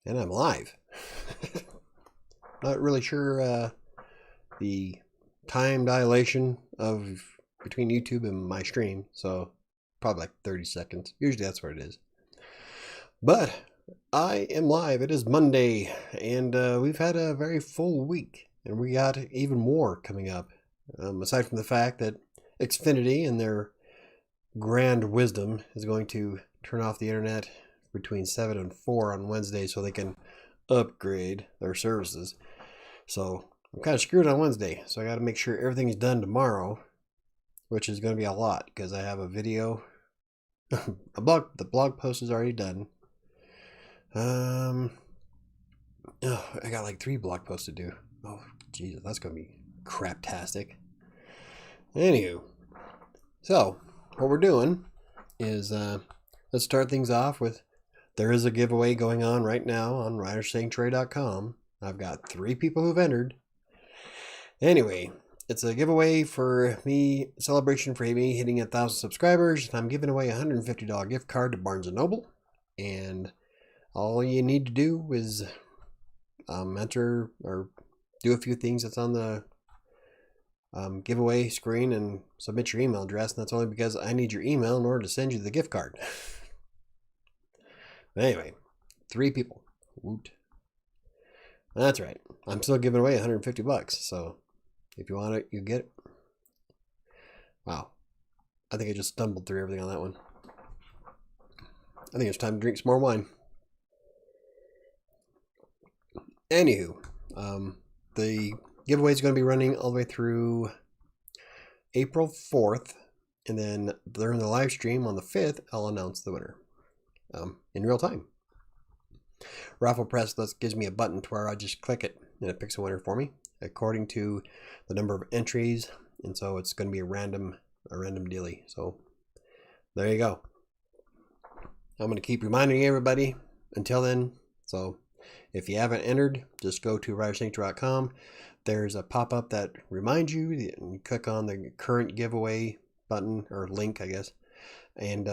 And I'm live. Not really sure the time dilation of between YouTube and my stream, so probably like 30 seconds. Usually that's what it is. But I am live. It is Monday, and we've had a very full week, and we got even more coming up. Aside from the fact that Xfinity and their grand wisdom is going to turn off the internet between 7 and 4 on Wednesday so they can upgrade their services. So I'm kind of screwed on Wednesday, so I got to make sure everything's done tomorrow, which is going to be a lot because I have a video, the blog post is already done. I got like 3 blog posts to do. Oh, Jesus, that's going to be craptastic. Anywho, so what we're doing is let's start things off with, there is a giveaway going on right now on WriterSanctuary.com. I've got 3 people who've entered. Anyway, it's a giveaway for me, celebration for me hitting 1,000 subscribers. I'm giving away a $150 gift card to Barnes & Noble. And all you need to do is enter or do a few things that's on the giveaway screen and submit your email address. And that's only because I need your email in order to send you the gift card. But anyway, 3 people. Woot. That's right. I'm still giving away $150. So if you want it, you get it. Wow. I think I just stumbled through everything on that one. I think it's time to drink some more wine. Anywho, the giveaway is going to be running all the way through April 4th. And then during the live stream on the 5th, I'll announce the winner in real time. Raffle Press gives me a button to where I just click it and it picks a winner for me according to the number of entries, and so it's going to be a random dealie. So there you go. I'm going to keep reminding everybody until then. So if you haven't entered, just go to WriterSanctuary.com. There's a pop-up that reminds you, and you click on the current giveaway button or link, I guess, and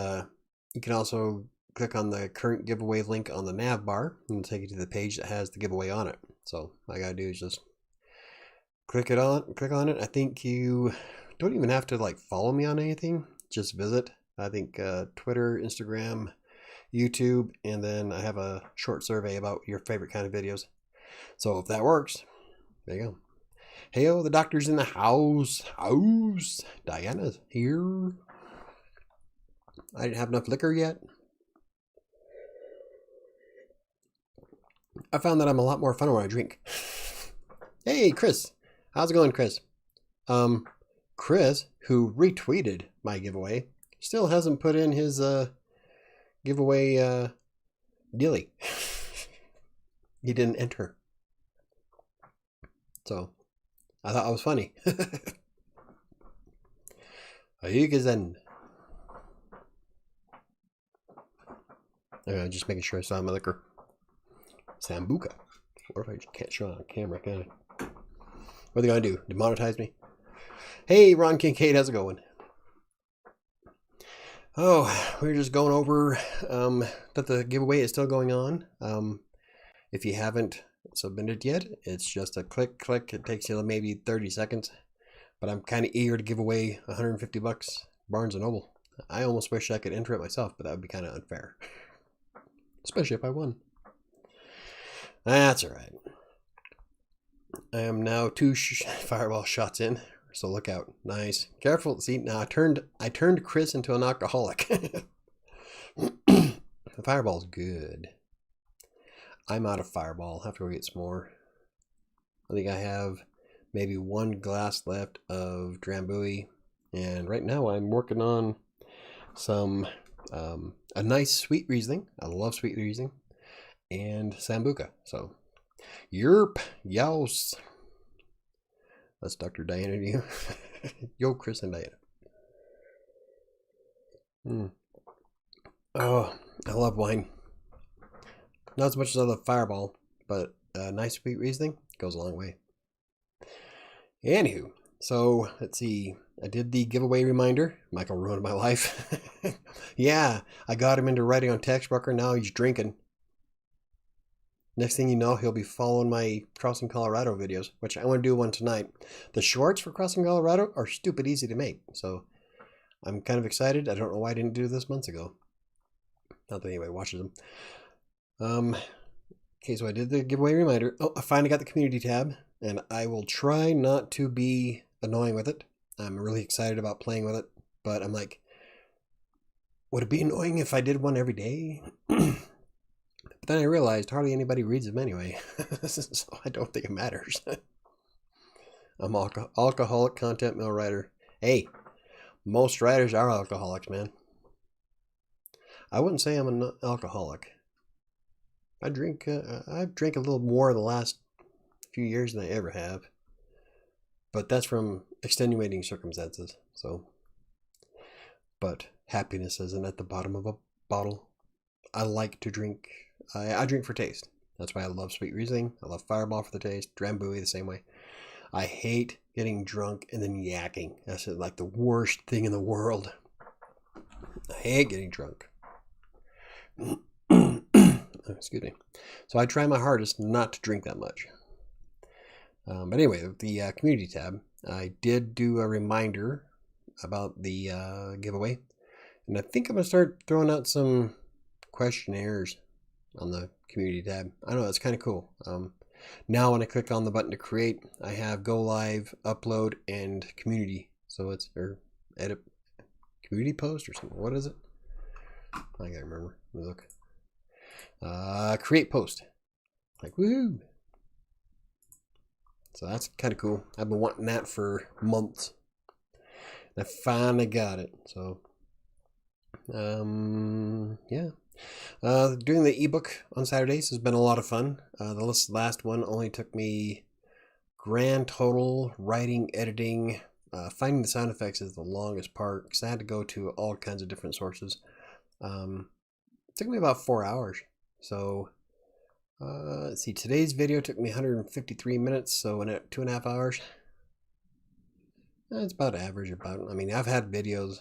you can also click on the current giveaway link on the nav bar and it'll take you to the page that has the giveaway on it. So all I gotta do is just click on it. I think you don't even have to like follow me on anything, just visit. I think Twitter, Instagram, YouTube, and then I have a short survey about your favorite kind of videos. So if that works, there you go. Heyo, the doctor's in the house. Diana's here. I didn't have enough liquor yet. I found that I'm a lot more fun when I drink. Hey, Chris. How's it going, Chris? Chris, who retweeted my giveaway, still hasn't put in his giveaway dealie. He didn't enter. So, I thought I was funny. Ayugazen. Just making sure I saw my liquor. Sambuca. What if I just can't show it on camera, can I? What are they gonna do? Demonetize me? Hey, Ron Kincaid, how's it going? Oh, we're just going over that the giveaway is still going on. If you haven't submitted yet, it's just a click. It takes you maybe 30 seconds. But I'm kind of eager to give away $150 Barnes & Noble. I almost wish I could enter it myself, but that would be kind of unfair. Especially if I won. That's all right. I am now 2 fireball shots in, so look out. Nice. Careful. See, now I turned Chris into an alcoholic. The fireball's good. I'm out of fireball. I'll have to go get some more. I think I have maybe 1 glass left of Drambuie, and right now I'm working on some a nice sweet Riesling. I love sweet Riesling. And Sambuca. So, yerp, youse. That's Dr. Diana to you. Yo, Chris and Diana. Oh, I love wine. Not as much as I love Fireball, but a nice sweet Riesling goes a long way. Anywho, so let's see. I did the giveaway reminder. Michael ruined my life. Yeah, I got him into writing on Textbooker. Now he's drinking. Next thing you know, he'll be following my Crossing Colorado videos, which I want to do one tonight. The shorts for Crossing Colorado are stupid easy to make, so I'm kind of excited. I don't know why I didn't do this months ago. Not that anybody watches them. Okay, so I did the giveaway reminder. Oh, I finally got the community tab, and I will try not to be annoying with it. I'm really excited about playing with it, but I'm like, would it be annoying if I did one every day? But then I realized hardly anybody reads them anyway, so I don't think it matters. I'm alcoholic content mill writer. Hey, most writers are alcoholics, man. I wouldn't say I'm an alcoholic. I've drank a little more in the last few years than I ever have, but that's from extenuating circumstances. So, but happiness isn't at the bottom of a bottle. I like to drink. I drink for taste. That's why I love Sweet Riesling. I love Fireball for the taste. Drambuie the same way. I hate getting drunk and then yakking. That's like the worst thing in the world. I hate getting drunk. Excuse me. So I try my hardest not to drink that much. But anyway, the community tab, I did do a reminder about the giveaway. And I think I'm going to start throwing out some questionnaires on the community tab. I don't know, it's kind of cool. Now when I click on the button to create, I have go live, upload, and community. So it's, or edit, community post or something. What is it? I gotta remember. Let me look. Create post. Like, woohoo! So that's kind of cool. I've been wanting that for months. And I finally got it. So, yeah. Doing the ebook on Saturdays has been a lot of fun. The last one only took me grand total writing, editing, finding the sound effects is the longest part because I had to go to all kinds of different sources. It took me about 4 hours. So, let's see, today's video took me 153 minutes, so in 2.5 hours. It's about average. I mean, I've had videos,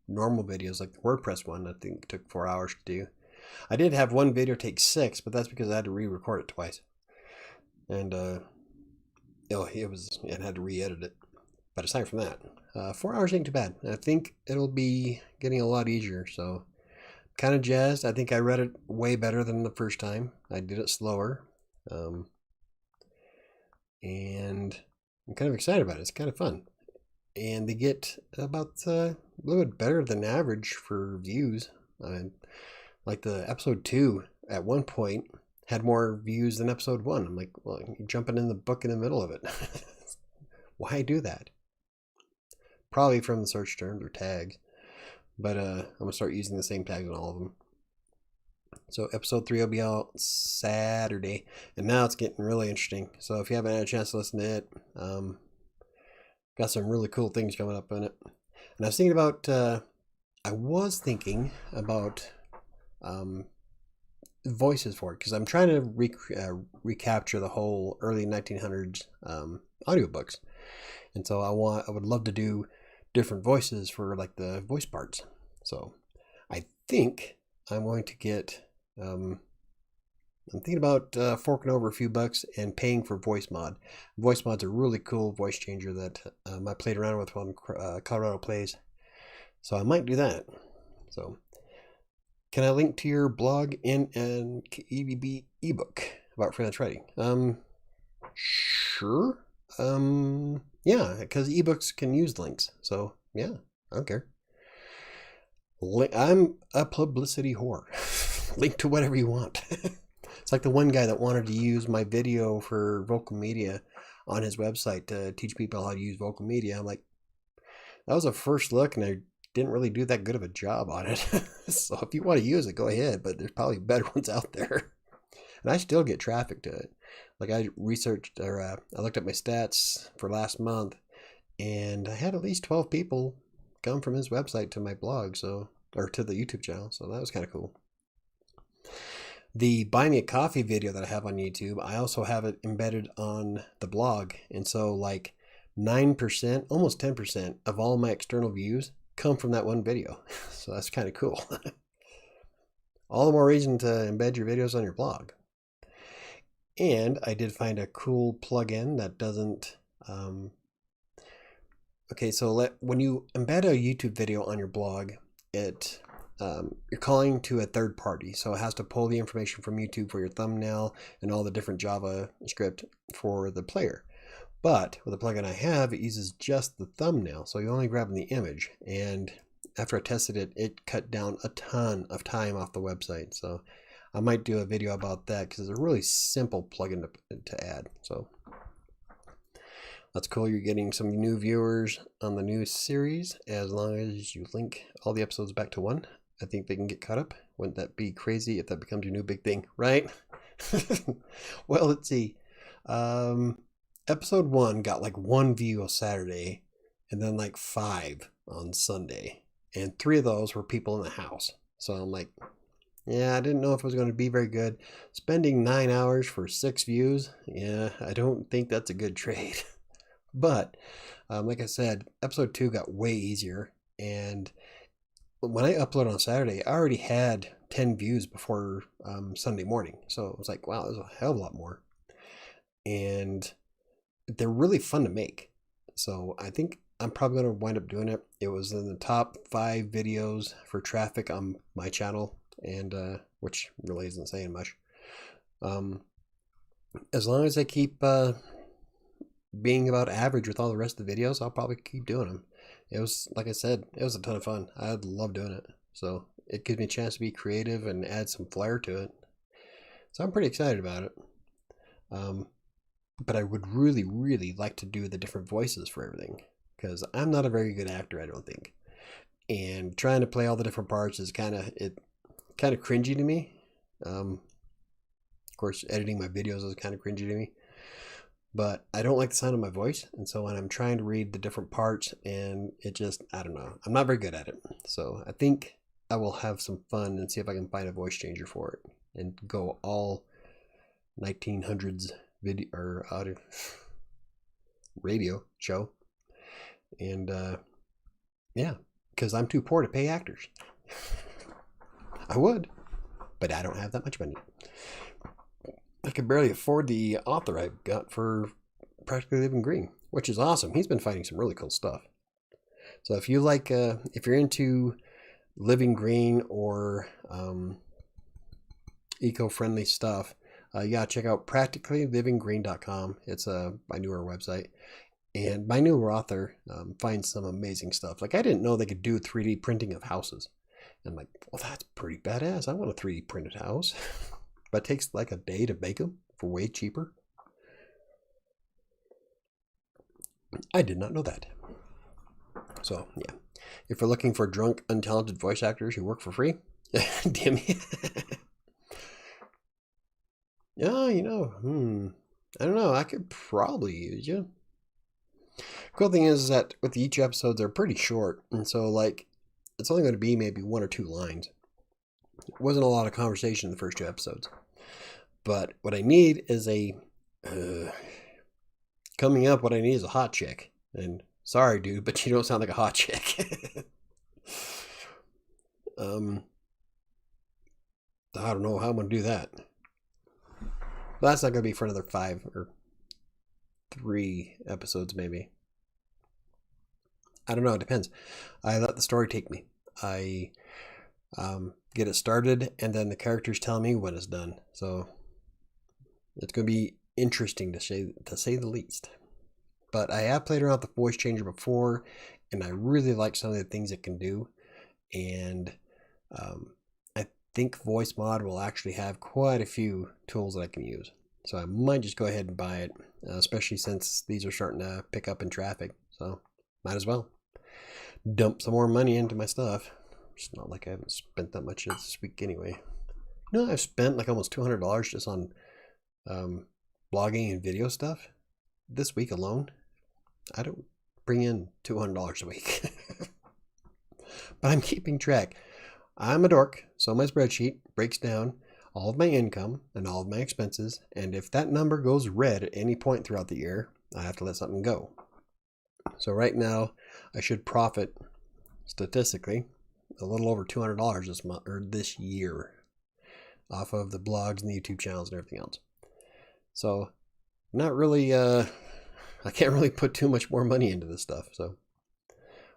normal videos, like the WordPress one, I think took 4 hours to do. I did have one video take 6, but that's because I had to re-record it twice. And, it had to re-edit it. But aside from that, 4 hours ain't too bad. I think it'll be getting a lot easier, so kind of jazzed. I think I read it way better than the first time. I did it slower. And I'm kind of excited about it. It's kind of fun. And they get about a little bit better than average for views. Like the episode 2 at one point had more views than episode 1. I'm like, well, you're jumping in the book in the middle of it. Why do that? Probably from the search terms or tags. But I'm going to start using the same tags on all of them. So episode 3 will be out Saturday. And now it's getting really interesting. So if you haven't had a chance to listen to it, got some really cool things coming up in it. And I was thinking about voices for it. Because I'm trying to recapture the whole early 1900s audiobooks. And so I would love to do different voices for like the voice parts. So I think I'm going to get I'm thinking about forking over a few bucks and paying for voice mod. Voice mod's a really cool voice changer that I played around with on Colorado Plays, so I might do that. So can I link to your blog in an EBB ebook about freelance writing? Sure. Yeah, because ebooks can use links. So yeah, I don't care. I'm a publicity whore. Link to whatever you want. It's like the one guy that wanted to use my video for vocal media on his website to teach people how to use vocal media. I'm like, that was a first look and I didn't really do that good of a job on it. So if you want to use it, go ahead, but there's probably better ones out there. And I still get traffic to it. Like I researched or I looked at my stats for last month and I had at least 12 people come from his website to my blog, so, or to the YouTube channel. So that was kind of cool. The Buy Me a Coffee video that I have on YouTube, I also have it embedded on the blog. And so like 9%, almost 10% of all my external views come from that one video. So that's kind of cool. All the more reason to embed your videos on your blog. And I did find a cool plugin that doesn't... okay, so when you embed a YouTube video on your blog, you're calling to a third party. So it has to pull the information from YouTube for your thumbnail and all the different JavaScript for the player. But with the plugin I have, it uses just the thumbnail. So you only grab the image. And after I tested it, it cut down a ton of time off the website. So I might do a video about that because it's a really simple plugin to add. So that's cool. You're getting some new viewers on the new series as long as you link all the episodes back to one. I think they can get caught up. Wouldn't that be crazy if that becomes your new big thing, right? Well, let's see. Episode 1 got like 1 view on Saturday and then like 5 on Sunday. And 3 of those were people in the house. So I'm like, yeah, I didn't know if it was going to be very good. Spending 9 hours for 6 views, yeah, I don't think that's a good trade. But like I said, episode 2 got way easier. And when I uploaded on Saturday, I already had 10 views before Sunday morning. So it was like, wow, there's a hell of a lot more. And they're really fun to make. So I think I'm probably going to wind up doing it. It was in the top 5 videos for traffic on my channel, and which really isn't saying much. As long as I keep being about average with all the rest of the videos, I'll probably keep doing them. It was, like I said, it was a ton of fun. I love doing it. So it gives me a chance to be creative and add some flair to it. So I'm pretty excited about it. But I would really, really like to do the different voices for everything, because I'm not a very good actor, I don't think. And trying to play all the different parts is kind of cringy to me. Of course, editing my videos is kind of cringy to me. But I don't like the sound of my voice. And so when I'm trying to read the different parts, and it just, I don't know. I'm not very good at it. So I think I will have some fun and see if I can find a voice changer for it and go all 1900s video or audio radio show. And yeah, because I'm too poor to pay actors. I would, but I don't have that much money. I could barely afford the author I got for Practically Living Green, which is awesome. He's been finding some really cool stuff. So if you like, if you're into living green or eco-friendly stuff, you gotta check out practicallylivinggreen.com. It's my newer website. And my newer author finds some amazing stuff. Like, I didn't know they could do 3D printing of houses. And I'm like, well, that's pretty badass. I want a 3D printed house. But it takes like a day to make them for way cheaper. I did not know that. So, yeah. If you're looking for drunk, untalented voice actors who work for free, DM me. Yeah, you know, I don't know. I could probably use you. Cool thing is that with each episode, they're pretty short. And so, like, it's only going to be maybe 1 or 2 lines. It wasn't a lot of conversation in the first 2 episodes. But what I need is coming up, what I need is a hot chick. And sorry, dude, but you don't sound like a hot chick. I don't know how I'm going to do that. But that's not going to be for another 5 or 3 episodes, maybe. I don't know. It depends. I let the story take me. I get it started, and then the characters tell me when it's done. So it's going to be interesting to say the least. But I have played around with the voice changer before, and I really like some of the things it can do. And I think VoiceMod will actually have quite a few tools that I can use. So I might just go ahead and buy it, especially since these are starting to pick up in traffic. So might as well dump some more money into my stuff. It's not like I haven't spent that much this week anyway. You know, I've spent like almost $200 just on blogging and video stuff this week alone. I don't bring in $200 a week. But I'm keeping track. I'm a dork, so my spreadsheet breaks down all of my income and all of my expenses, and if that number goes red at any point throughout the year, I have to let something go. So right now, I should profit, statistically, a little over $200 this month or this year off of the blogs and the YouTube channels and everything else. So not really, I can't really put too much more money into this stuff. So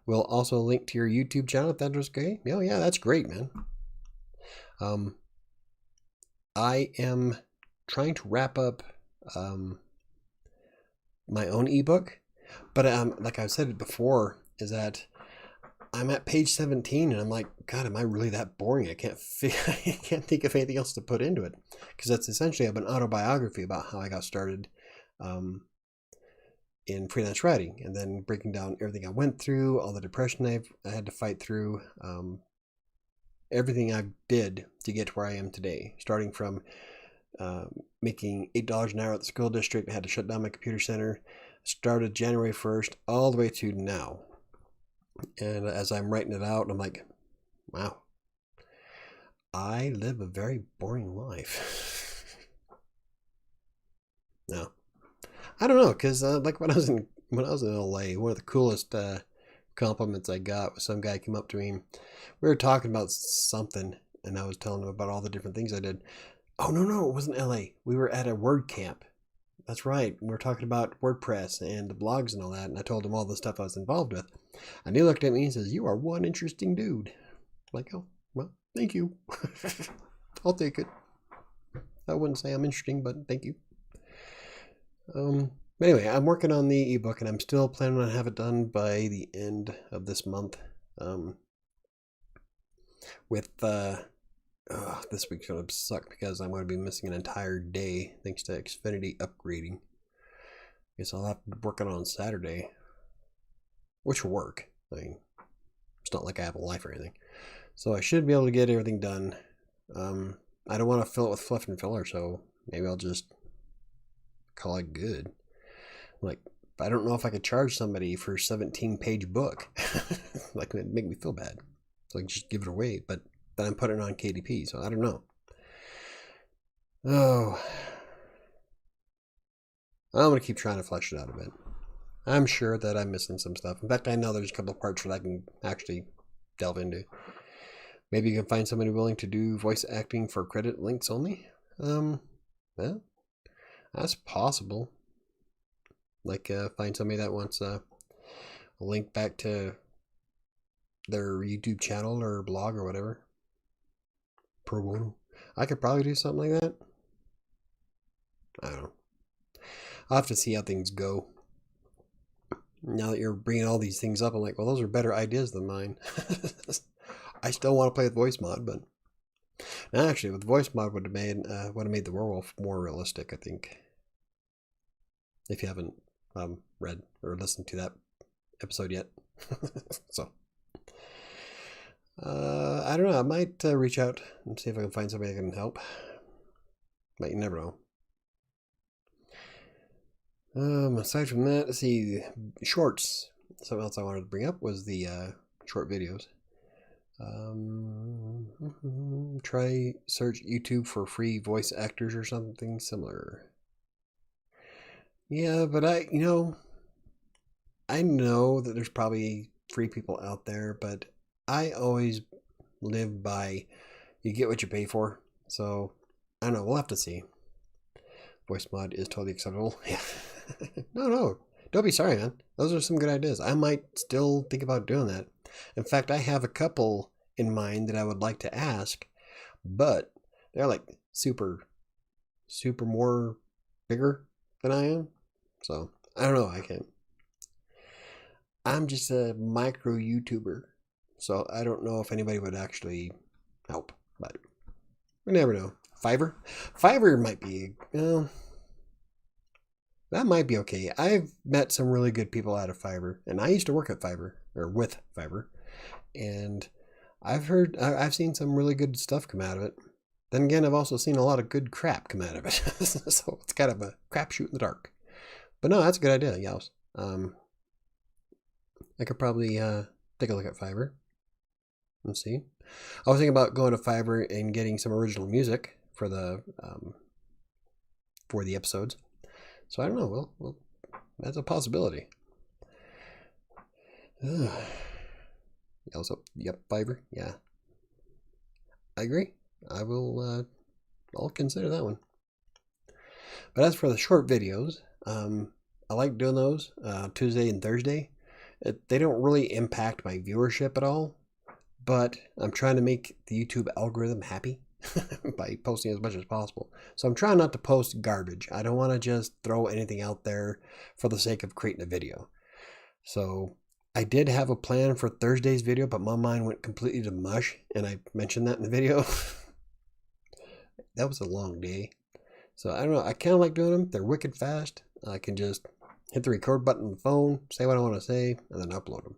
we'll also link to your YouTube channel if that was okay. Oh yeah, that's great, man. I am trying to wrap up my own ebook, but like I've said it before, is that I'm at page 17 and I'm like, God, am I really that boring? I can't think of anything else to put into it, because that's essentially an autobiography about how I got started in freelance writing, and then breaking down everything I went through, all the depression I had to fight through, everything I did to get to where I am today, starting from making $8 an hour at the school district. I had to shut down my computer center. Started January 1st all the way to now. And as I'm writing it out, I'm like, wow, I live a very boring life. No, I don't know, because like when I was in LA, one of the coolest compliments I got was some guy came up to me. We were talking about something, and I was telling him about all the different things I did. Oh, no, it wasn't LA. We were at a word camp. That's right. We were talking about WordPress and the blogs and all that, and I told him all the stuff I was involved with. And he looked at me and says, "You are one interesting dude." I'm like, oh, well, thank you. I'll take it. I wouldn't say I'm interesting, but thank you. But anyway, I'm working on the ebook, and I'm still planning on have it done by the end of this month. With this week's gonna suck because I'm going to be missing an entire day thanks to Xfinity upgrading. Guess I'll have to work on Saturday, which will work. I mean, it's not like I have a life or anything, so I should be able to get everything done. I don't want to fill it with fluff and filler, so maybe I'll just call it good. Like, I don't know if I could charge somebody for a 17-page book. Like, it'd make me feel bad. So I can just give it away, but then I'm putting it on KDP, so I don't know. Oh, I'm going to keep trying to flesh it out a bit. I'm sure that I'm missing some stuff. In fact, I know there's a couple of parts that I can actually delve into. Maybe you can find somebody willing to do voice acting for credit links only. Well, that's possible. Like, find somebody that wants a link back to their YouTube channel or blog or whatever. Pro bono. I could probably do something like that. I don't know. I'll have to see how things go. Now that you're bringing all these things up, I'm like, well, those are better ideas than mine. I still want to play with voice mod, but now actually, with voice mod would have made the werewolf more realistic, I think. If you haven't read or listened to that episode yet, so I don't know. I might reach out and see if I can find somebody that can help. But you never know. Aside from that, let's see, shorts. Something else I wanted to bring up was the short videos. Try search YouTube for free voice actors or something similar. Yeah, but I know that there's probably free people out there, but I always live by you get what you pay for. So I don't know. We'll have to see. Voice mod is totally acceptable. Yeah. No. Don't be sorry, man. Those are some good ideas. I might still think about doing that. In fact, I have a couple in mind that I would like to ask, but they're like super more bigger than I am. So I don't know. I'm just a micro YouTuber, so I don't know if anybody would actually help, but we never know. Fiverr might be, that might be okay. I've met some really good people out of Fiverr, and I used to work at Fiverr, or with Fiverr, and I've seen some really good stuff come out of it. Then again, I've also seen a lot of good crap come out of it, so it's kind of a crapshoot in the dark. But no, that's a good idea, yes. I could probably take a look at Fiverr and see. I was thinking about going to Fiverr and getting some original music for the episodes. So I don't know. Well, that's a possibility. Also, yep, Fiverr. Yeah, I agree. I'll consider that one. But as for the short videos, I like doing those Tuesday and Thursday. They don't really impact my viewership at all, but I'm trying to make the YouTube algorithm happy by posting as much as possible. So I'm trying not to post garbage. I don't want to just throw anything out there for the sake of creating a video. So I did have a plan for Thursday's video, but my mind went completely to mush, and I mentioned that in the video. That was a long day. So I don't know, I kind of like doing them. They're wicked fast. I can just hit the record button on the phone, say what I want to say, and then upload them.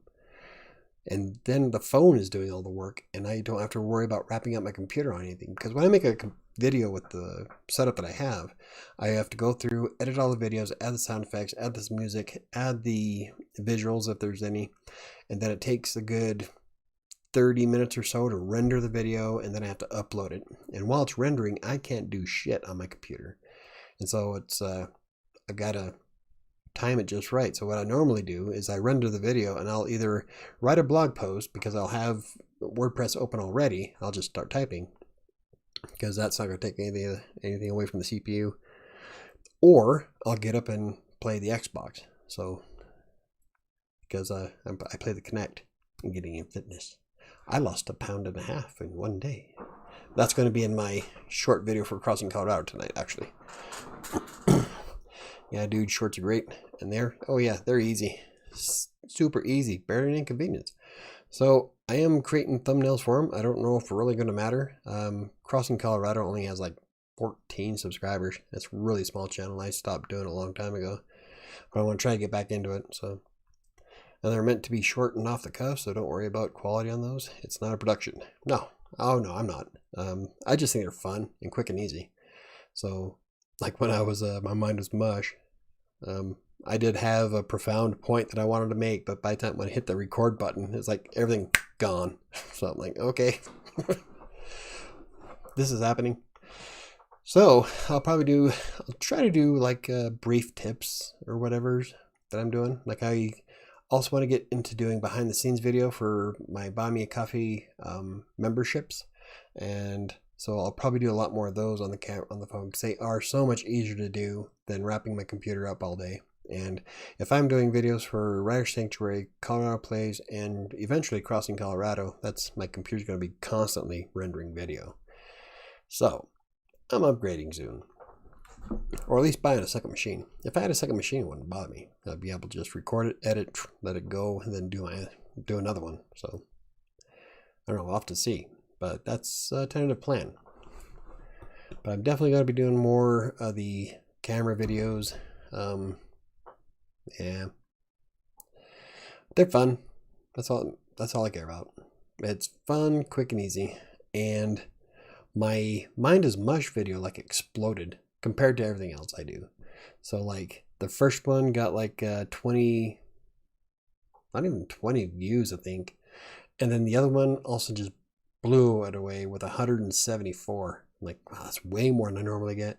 And then the phone is doing all the work, and I don't have to worry about wrapping up my computer on anything. Because when I make a video with the setup that I have to go through, edit all the videos, add the sound effects, add this music, add the visuals if there's any, and then it takes a good 30 minutes or so to render the video, and then I have to upload it. And while it's rendering, I can't do shit on my computer. And so it's I've got to time it just right. So what I normally do is I render the video, and I'll either write a blog post because I'll have WordPress open already. I'll just start typing because that's not going to take anything away from the CPU. Or I'll get up and play the Xbox. So because I play the Kinect and getting in fitness. I lost 1.5 pounds in one day. That's going to be in my short video for Crossing Colorado tonight, actually. Yeah, dude, shorts are great. And they're easy. Super easy. Barely an inconvenience. So I am creating thumbnails for them. I don't know if it's really going to matter. Crossing Colorado only has like 14 subscribers. That's a really small channel. I stopped doing it a long time ago. But I want to try to get back into it. So, and they're meant to be short and off the cuff, so don't worry about quality on those. It's not a production. No. Oh, no, I'm not. I just think they're fun and quick and easy. So, like when I was, my mind was mush, I did have a profound point that I wanted to make, but by the time when I hit the record button, it's like everything gone. So I'm like, okay, this is happening. So I'll try to do like brief tips or whatever that I'm doing. Like I also want to get into doing behind the scenes video for my Buy Me a Coffee memberships. And so I'll probably do a lot more of those on the phone because they are so much easier to do than wrapping my computer up all day. And if I'm doing videos for WriterSanctuary, Colorado Plays, and eventually Crossing Colorado, my computer's going to be constantly rendering video. So I'm upgrading soon. Or at least buying a second machine. If I had a second machine, it wouldn't bother me. I'd be able to just record it, edit, let it go, and then do another one. So I don't know, I'll have to see. But that's a tentative plan. But I'm definitely going to be doing more of the camera videos. Yeah, they're fun. That's all I care about. It's fun, quick, and easy. And my Mind is Mush video like exploded compared to everything else I do. So like the first one got like 20, not even 20 views, I think. And then the other one also just blew it away with 174. I'm like, wow, that's way more than I normally get.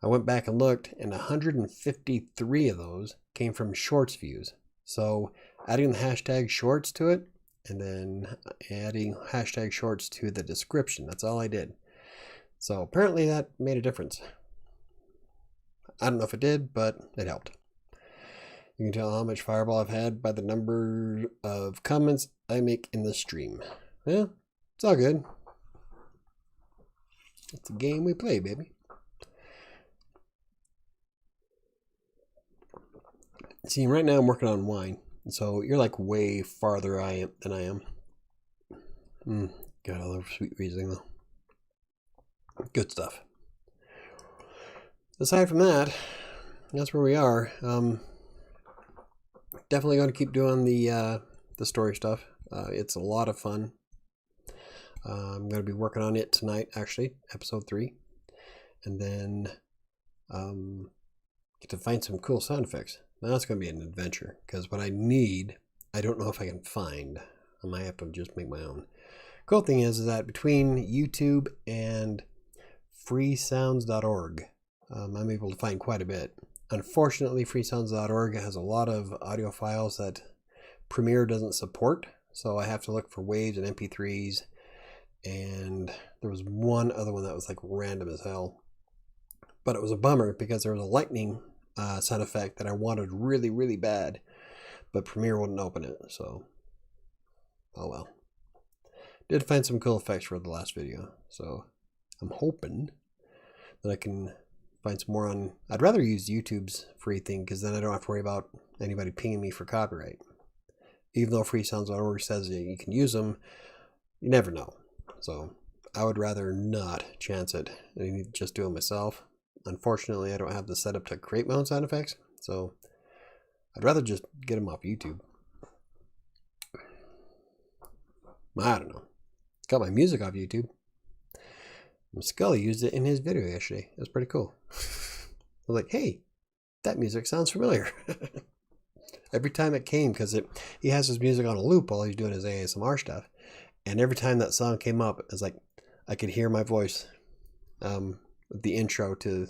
I went back and looked, and 153 of those came from shorts views. So adding the hashtag shorts to it, and then adding hashtag shorts to the description. That's all I did. So apparently that made a difference. I don't know if it did, but it helped. You can tell how much Fireball I've had by the number of comments I make in the stream. Yeah, it's all good. It's a game we play, baby. See, right now I'm working on wine. So you're like way farther than I am. God, I love sweet Riesling though. Good stuff. Aside from that, that's where we are. Definitely going to keep doing the story stuff. It's a lot of fun. I'm going to be working on it tonight, actually, episode 3. And then get to find some cool sound effects. Now that's going to be an adventure, because what I need, I don't know if I can find. I might have to just make my own. Cool thing is that between YouTube and freesounds.org, I'm able to find quite a bit. Unfortunately, freesounds.org has a lot of audio files that Premiere doesn't support, so I have to look for waves and MP3s, and there was one other one that was like random as hell. But it was a bummer because there was a lightning sound effect that I wanted really, really bad, but Premiere wouldn't open it, so oh well. Did find some cool effects for the last video, so I'm hoping that I can find some more on... I'd rather use YouTube's free thing, because then I don't have to worry about anybody pinging me for copyright. Even though Free Sounds already says you can use them, you never know. So I would rather not chance it and just do it myself. Unfortunately, I don't have the setup to create my own sound effects, so I'd rather just get them off YouTube. I don't know. Got my music off YouTube. Scully used it in his video yesterday. It was pretty cool. I was like, hey, that music sounds familiar. Every time it came, because he has his music on a loop while he's doing his ASMR stuff. And every time that song came up, it was like I could hear my voice. The intro to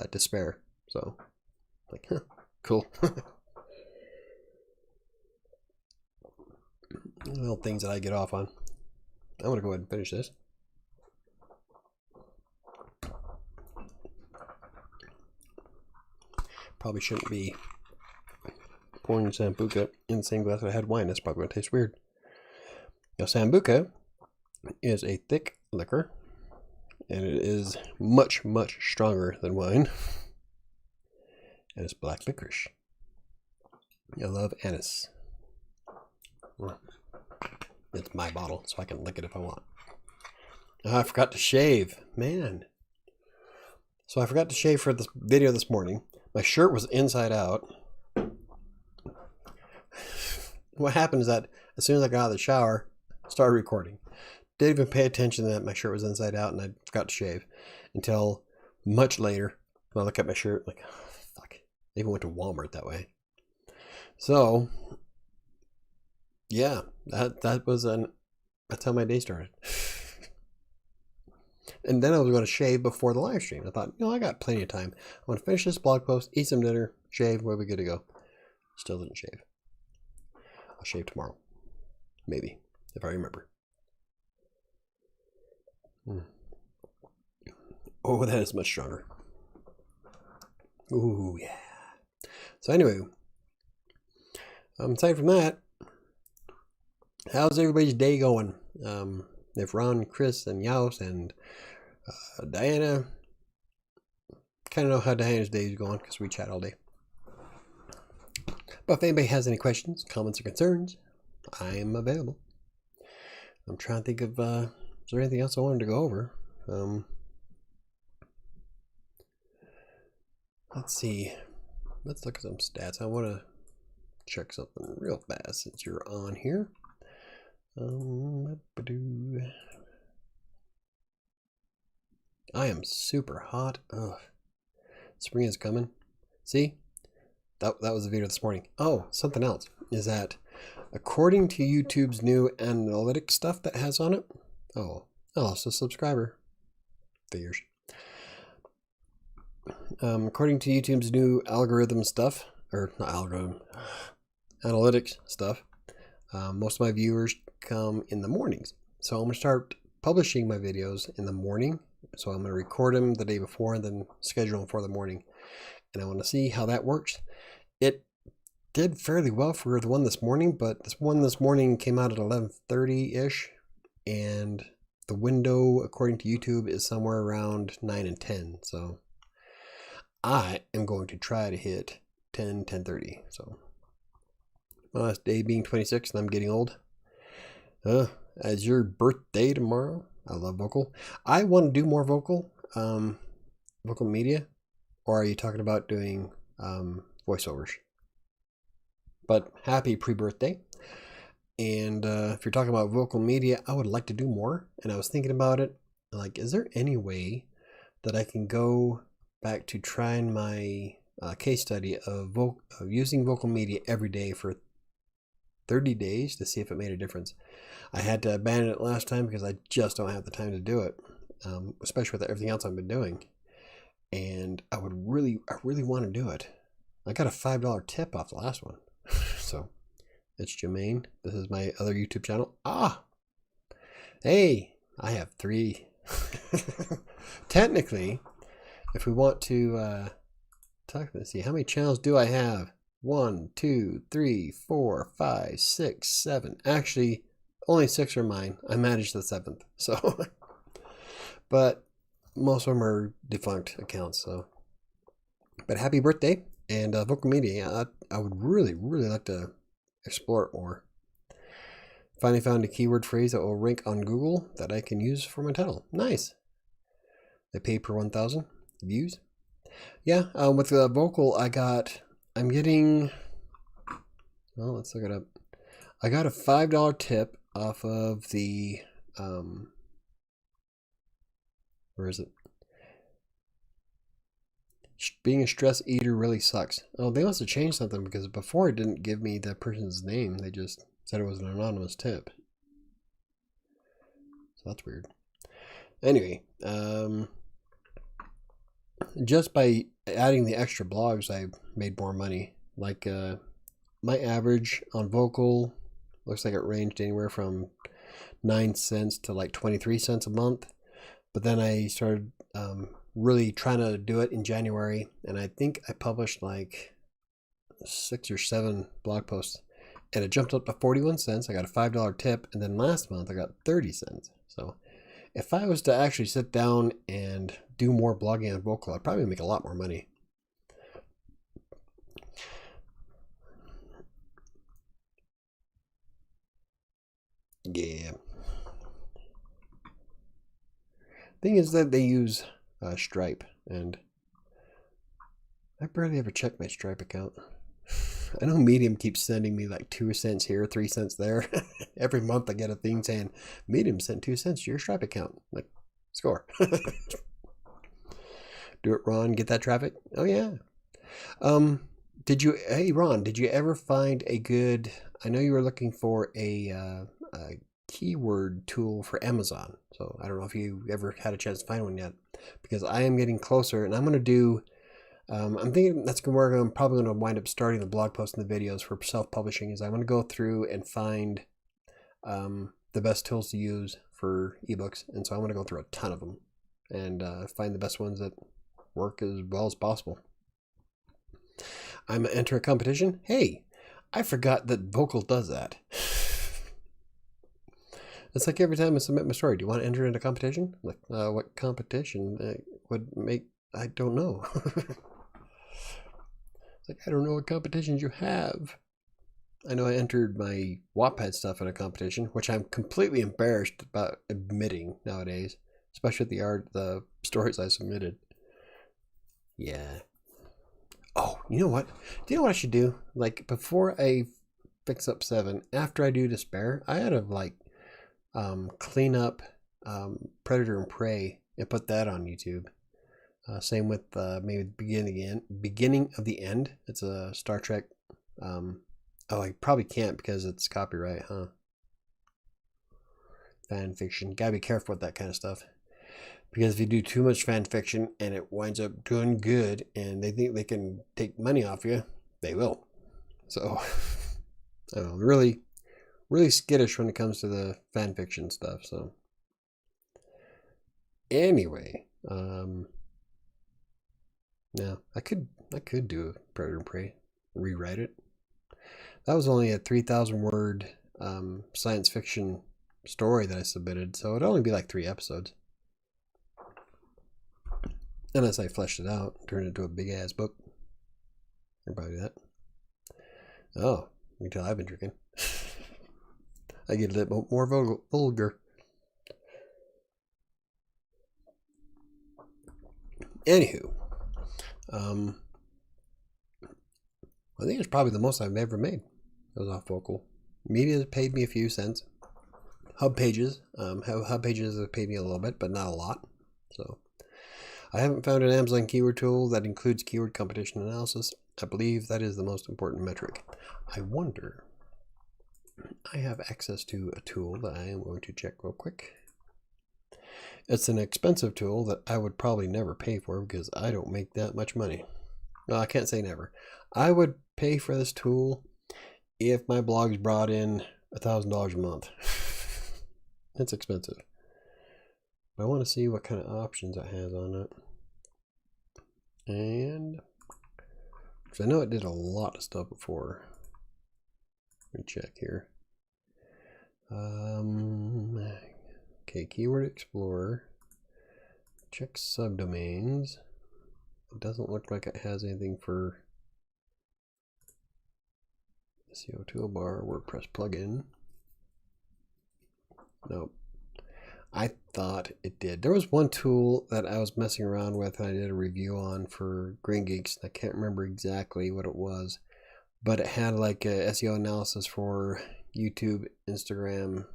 Despair. So, like, huh, cool. Little things that I get off on. I'm going to go ahead and finish this. Probably shouldn't be pouring Sambuca in the same glass that I had wine. That's probably going to taste weird. Now, Sambuca is a thick liquor, and it is much, much stronger than wine. And it's black licorice. I love anise. It's my bottle, so I can lick it if I want. Oh, I forgot to shave. Man. So I forgot to shave for this video this morning. My shirt was inside out. What happened is that as soon as I got out of the shower, I started recording. Didn't even pay attention that my shirt was inside out and I forgot to shave until much later. When I look at my shirt, like, oh, fuck. I even went to Walmart that way. So, yeah, that's how my day started. And then I was going to shave before the live stream. I thought, I got plenty of time. I'm going to finish this blog post, eat some dinner, shave, we'll be good to go. Still didn't shave. I'll shave tomorrow. Maybe, if I remember. Oh, that is much stronger. Ooh, yeah. So anyway, aside from that, how's everybody's day going? If Ron, Chris, and Yaos, and Diana, kind of know how Diana's day is going because we chat all day. But if anybody has any questions, comments, or concerns, I'm available. I'm trying to think of, is there anything else I wanted to go over? Let's see. Let's look at some stats. I want to check something real fast since you're on here. I am super hot. Ugh. Spring is coming. See? That was the video this morning. Oh, something else is that according to YouTube's new analytics stuff that has on it. Oh, I lost a subscriber. Figures. According to YouTube's new algorithm stuff, or not algorithm, analytics stuff, most of my viewers come in the mornings. So I'm going to start publishing my videos in the morning. So I'm going to record them the day before and then schedule them for the morning. And I want to see how that works. It did fairly well for the one this morning, but this one this morning came out at 11:30-ish. And the window, according to YouTube, is somewhere around 9 and 10. So I am going to try to hit 10:30. So my last day being 26 and I'm getting old. As your birthday tomorrow. I love vocal. I want to do more vocal media. Or are you talking about doing voiceovers? But happy pre-birthday. And if you're talking about vocal media, I would like to do more. And I was thinking about it. Like, is there any way that I can go back to trying my case study of using vocal media every day for 30 days to see if it made a difference? I had to abandon it last time because I just don't have the time to do it, especially with everything else I've been doing. And I really want to do it. I got a $5 tip off the last one. So it's Jermaine. This is my other YouTube channel. Hey, I have 3. Technically, if we want to let's see, how many channels do I have? 1, 2, 3, 4, 5, 6, 7. Actually, only 6 are mine. I managed the 7th. So, but most of them are defunct accounts. So, but happy birthday and vocal media. I would really, really like to explore it more. Finally found a keyword phrase that will rank on Google that I can use for my title. Nice. They pay per 1,000 views. Yeah, with the vocal, I'm getting, well, let's look it up. I got a $5 tip off of the, where is it? Being a stress eater really sucks. Oh, they must have changed something because before it didn't give me the person's name. They just said it was an anonymous tip. So that's weird. Anyway, just by adding the extra blogs, I made more money. Like my average on vocal looks like it ranged anywhere from 9 cents to like 23 cents a month. But then I started really trying to do it in January, and I think I published like 6 or 7 blog posts, and it jumped up to 41 cents. I got a $5 tip, and then last month I got 30 cents. So if I was to actually sit down and do more blogging on vocal, I'd probably make a lot more money. Yeah. Thing is that they use Stripe, and I barely ever check my Stripe account. I know Medium keeps sending me like 2 cents here, 3 cents there. Every month I get a thing saying, Medium sent 2 cents to your Stripe account. Like, score. Do it, Ron. Get that traffic? Oh, yeah. Hey, Ron, did you ever find a good, I know you were looking for a keyword tool for Amazon. So I don't know if you ever had a chance to find one yet, because I am getting closer, and I'm going to do, I'm thinking that's where I'm probably going to wind up starting the blog posts and the videos for self-publishing. Is I'm going to go through and find the best tools to use for ebooks, and so I'm going to go through a ton of them and find the best ones that work as well as possible. I'm going to enter a competition. Hey, I forgot that Vocal does that. It's like every time I submit my story, do you want to enter in a competition? Like, what competition would make, I don't know. It's like, I don't know what competitions you have. I know I entered my Wattpad stuff in a competition, which I'm completely embarrassed about admitting nowadays, especially the stories I submitted. Yeah. Oh, you know what? Do you know what I should do? Like, before I fix up 7, after I do Despair, I ought to like clean up Predator and Prey and put that on YouTube. Same with maybe the beginning of the end. It's a Star Trek. Oh, I probably can't because it's copyright, huh? Fan fiction. Gotta be careful with that kind of stuff. Because if you do too much fan fiction and it winds up doing good and they think they can take money off you, they will. So, I don't know, really, really skittish when it comes to the fan fiction stuff. So, anyway, yeah, I could do a Predator and Prey, rewrite it. That was only a 3,000 word science fiction story that I submitted, so it'd only be like 3 episodes. Unless I fleshed it out, turned it into a big ass book. I'd probably do that. Oh, you can tell I've been drinking. I get a little more vulgar. Anywho, I think it's probably the most I've ever made. It was off Vocal. Media paid me a few cents. Hub Pages have paid me a little bit, but not a lot. So I haven't found an Amazon keyword tool that includes keyword competition analysis. I believe that is the most important metric. I wonder, I have access to a tool that I am going to check real quick. It's an expensive tool that I would probably never pay for because I don't make that much money. No, I can't say never. I would pay for this tool if my blogs brought in $1,000 a month. It's expensive. I want to see what kind of options it has on it. And because I know it did a lot of stuff before. Let me check here. Okay, Keyword Explorer. Check subdomains. It doesn't look like it has anything for SEO toolbar, WordPress plugin. Nope. I thought it did. There was one tool that I was messing around with and I did a review on for Green Geeks. I can't remember exactly what it was, but it had like a SEO analysis for YouTube, Instagram,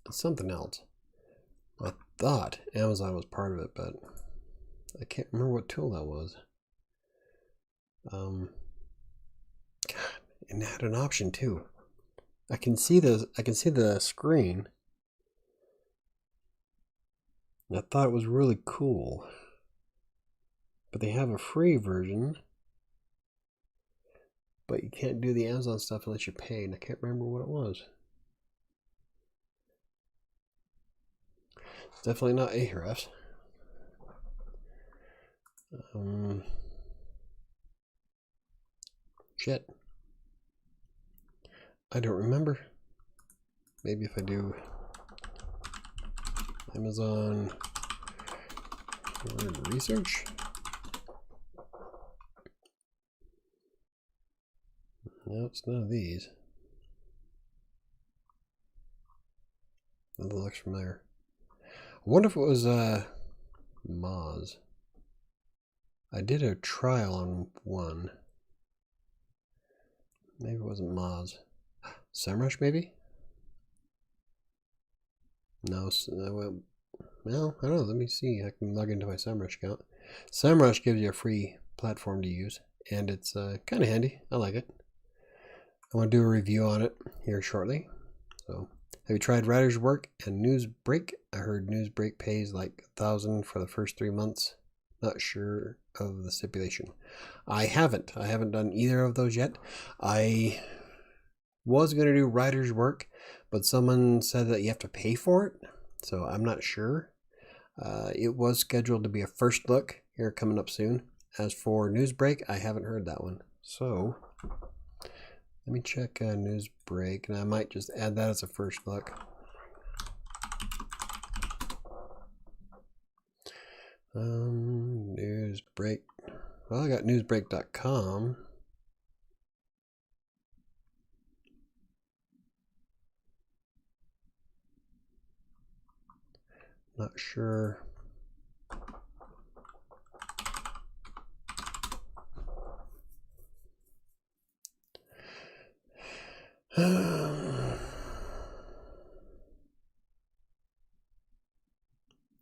and something else. I thought Amazon was part of it, but I can't remember what tool that was. God, and it had an option too. I can see the screen. I thought it was really cool. But they have a free version. But you can't do the Amazon stuff unless you pay, and I can't remember what it was. It's definitely not Ahrefs. Shit. I don't remember. Maybe if I do Amazon research. No, it's none of these. That looks familiar. I wonder if it was Moz. I did a trial on one. Maybe it wasn't Moz. SEMrush, maybe? No, well, I don't know. Let me see. I can log into my SEMrush account. SEMrush gives you a free platform to use, and it's kind of handy. I like it. I'm going to do a review on it here shortly. So, have you tried Writer's Work and Newsbreak? I heard Newsbreak pays like $1,000 for the first 3 months. Not sure of the stipulation. I haven't done either of those yet. I was going to do Writer's Work, but someone said that you have to pay for it, so I'm not sure. It was scheduled to be a first look here coming up soon. As for Newsbreak, I haven't heard that one. So let me check Newsbreak, and I might just add that as a first look. Newsbreak. Well, I got newsbreak.com. Not sure.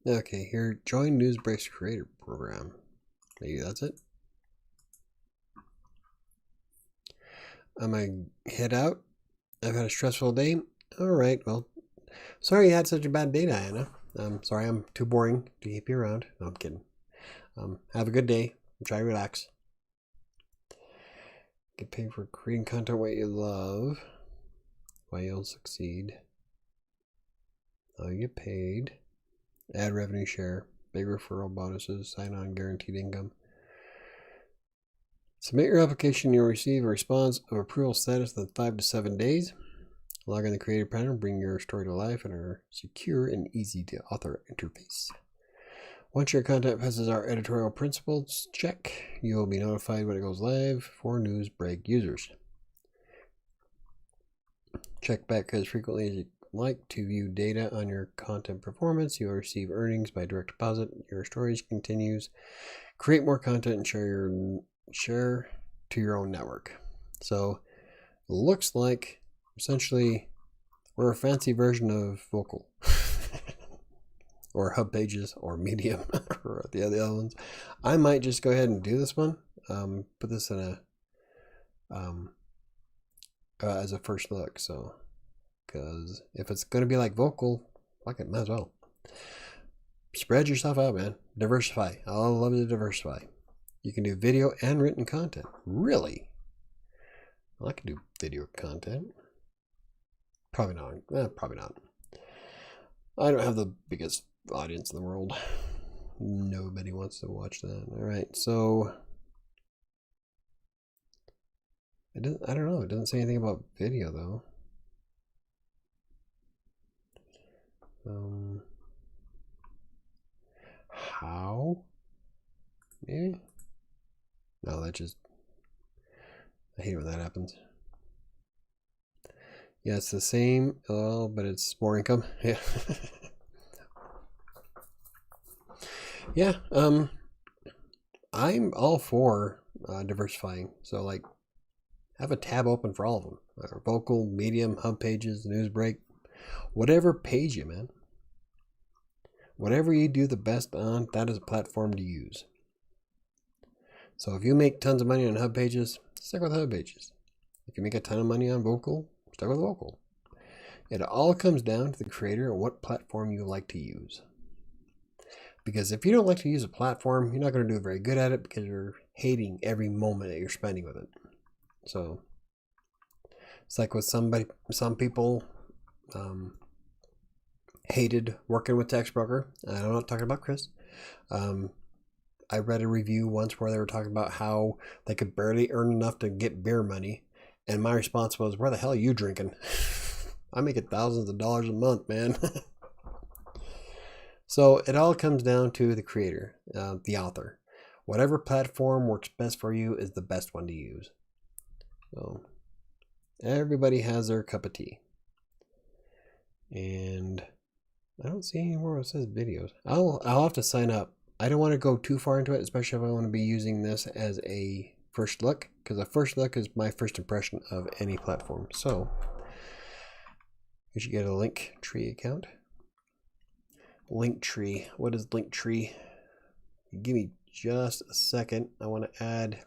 Okay, here, join Newsbreak's creator program. Maybe that's it. I might head out. I've had a stressful day. All right, well, sorry you had such a bad day, Diana. Sorry I'm too boring to keep you around. No, I'm kidding. Have a good day. Try to relax. Get paid for creating content what you love. Why you'll succeed. Oh, you get paid. Add revenue share. Big referral bonuses. Sign on guaranteed income. Submit your application. You'll receive a response of approval status within 5 to 7 days. Log in the Creative Planner, bring your story to life in a secure and easy to author interface. Once your content passes our editorial principles check, you will be notified when it goes live for Newsbreak users. Check back as frequently as you like to view data on your content performance. You will receive earnings by direct deposit. Your stories continues. Create more content and share to your own network. So looks like essentially we're a fancy version of Vocal or Hub Pages or Medium or the other ones. I might just go ahead and do this one. Put this in a as a first look. So because if it's going to be like Vocal, fuck it, might as well. Spread yourself out, man. Diversify. I love to diversify. You can do video and written content. Really? Well, I can do video content. Probably not. Probably not. I don't have the biggest audience in the world. Nobody wants to watch that. All right, so I don't know. It doesn't say anything about video though. How? Maybe? No, that just, I hate when that happens. Yeah, it's the same, but it's more income. Yeah. Yeah, I'm all for diversifying. So like, have a tab open for all of them. Vocal, Medium, Hub Pages, Newsbreak, whatever pays you, man. Whatever you do the best on, that is a platform to use. So if you make tons of money on Hub Pages, stick with Hub Pages. If you make a ton of money on Vocal, stick with Vocal. It all comes down to the creator and what platform you like to use. Because if you don't like to use a platform, you're not going to do very good at it because you're hating every moment that you're spending with it. So it's like with some people hated working with TextBroker. I'm not talking about Chris. I read a review once where they were talking about how they could barely earn enough to get beer money. And my response was, where the hell are you drinking? I'm making thousands of dollars a month, man. So it all comes down to the creator, the author. Whatever platform works best for you is the best one to use. So everybody has their cup of tea. And I don't see anywhere where it says videos. I'll have to sign up. I don't want to go too far into it, especially if I want to be using this as a first look, because a first look is my first impression of any platform. So you should get a Linktree account. Linktree. What is Linktree? Give me just a second. I want to add.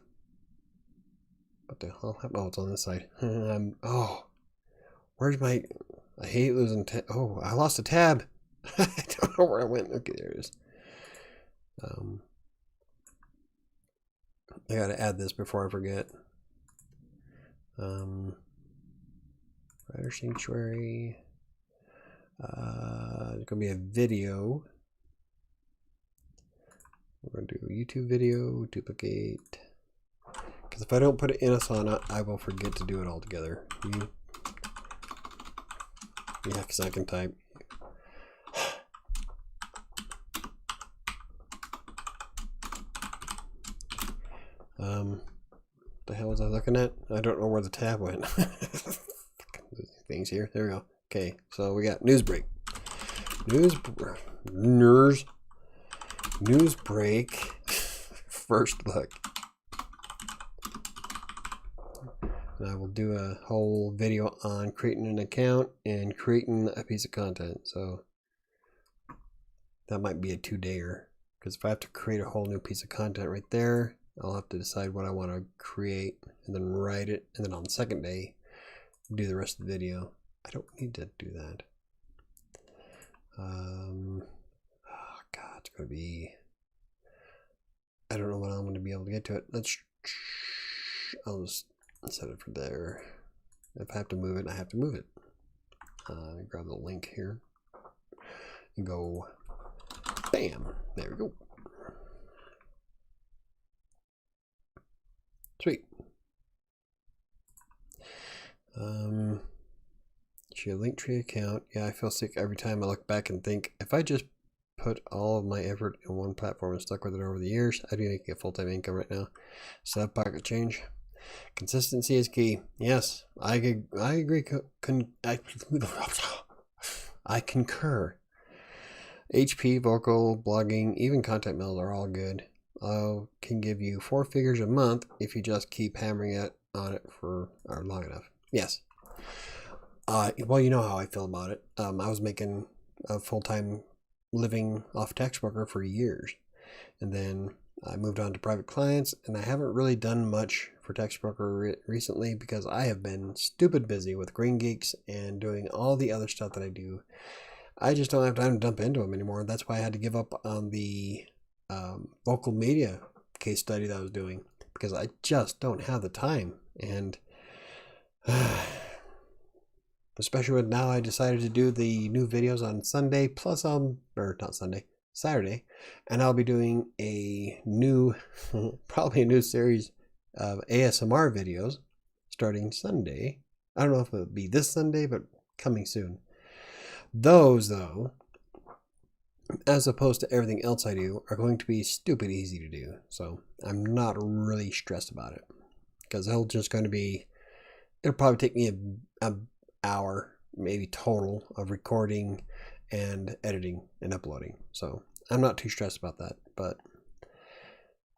What the hell? Oh, it's on this side. Oh, where's my? I hate losing. Oh, I lost a tab. I don't know where I went. Okay, there it is. I gotta add this before I forget. WriterSanctuary. There's gonna be a video. We're gonna do a YouTube video, duplicate. Because if I don't put it in Asana, I will forget to do it all together. Yeah, because I can type. The hell was I looking at? I don't know where the tab went. Things here. There we go. Okay, so we got Newsbreak. Newsbreak. First look. And I will do a whole video on creating an account and creating a piece of content. So that might be a 2-dayer. Because if I have to create a whole new piece of content right there, I'll have to decide what I want to create and then write it. And then on the second day, do the rest of the video. I don't need to do that. Oh God, it's going to be, I don't know when I'm going to be able to get to it. I'll just set it for there. If I have to move it, I have to move it. Grab the link here and go, bam, there we go. Sweet. Your Linktree account. Yeah, I feel sick every time I look back and think, if I just put all of my effort in one platform and stuck with it over the years, I'd be making a full-time income right now. So pocket change. Consistency is key. Yes, I agree. I concur. HP, vocal, blogging, even content mills are all good. Can give you 4 figures a month if you just keep hammering it on it for long enough. Yes. Well, you know how I feel about it. I was making a full-time living off TextBroker for years, and then I moved on to private clients, and I haven't really done much for TextBroker recently because I have been stupid busy with Green Geeks and doing all the other stuff that I do. I just don't have time to dump into them anymore. That's why I had to give up on the vocal media case study that I was doing, because I just don't have the time. And especially when now I decided to do the new videos on Sunday, plus or not Sunday, Saturday, and I'll be doing a new, probably a new series of ASMR videos starting Sunday. I don't know if it'll be this Sunday, but coming soon. Those, though, as opposed to everything else I do, are going to be stupid easy to do. So I'm not really stressed about it, because it'll probably take me an hour, maybe total, of recording and editing and uploading. So I'm not too stressed about that. But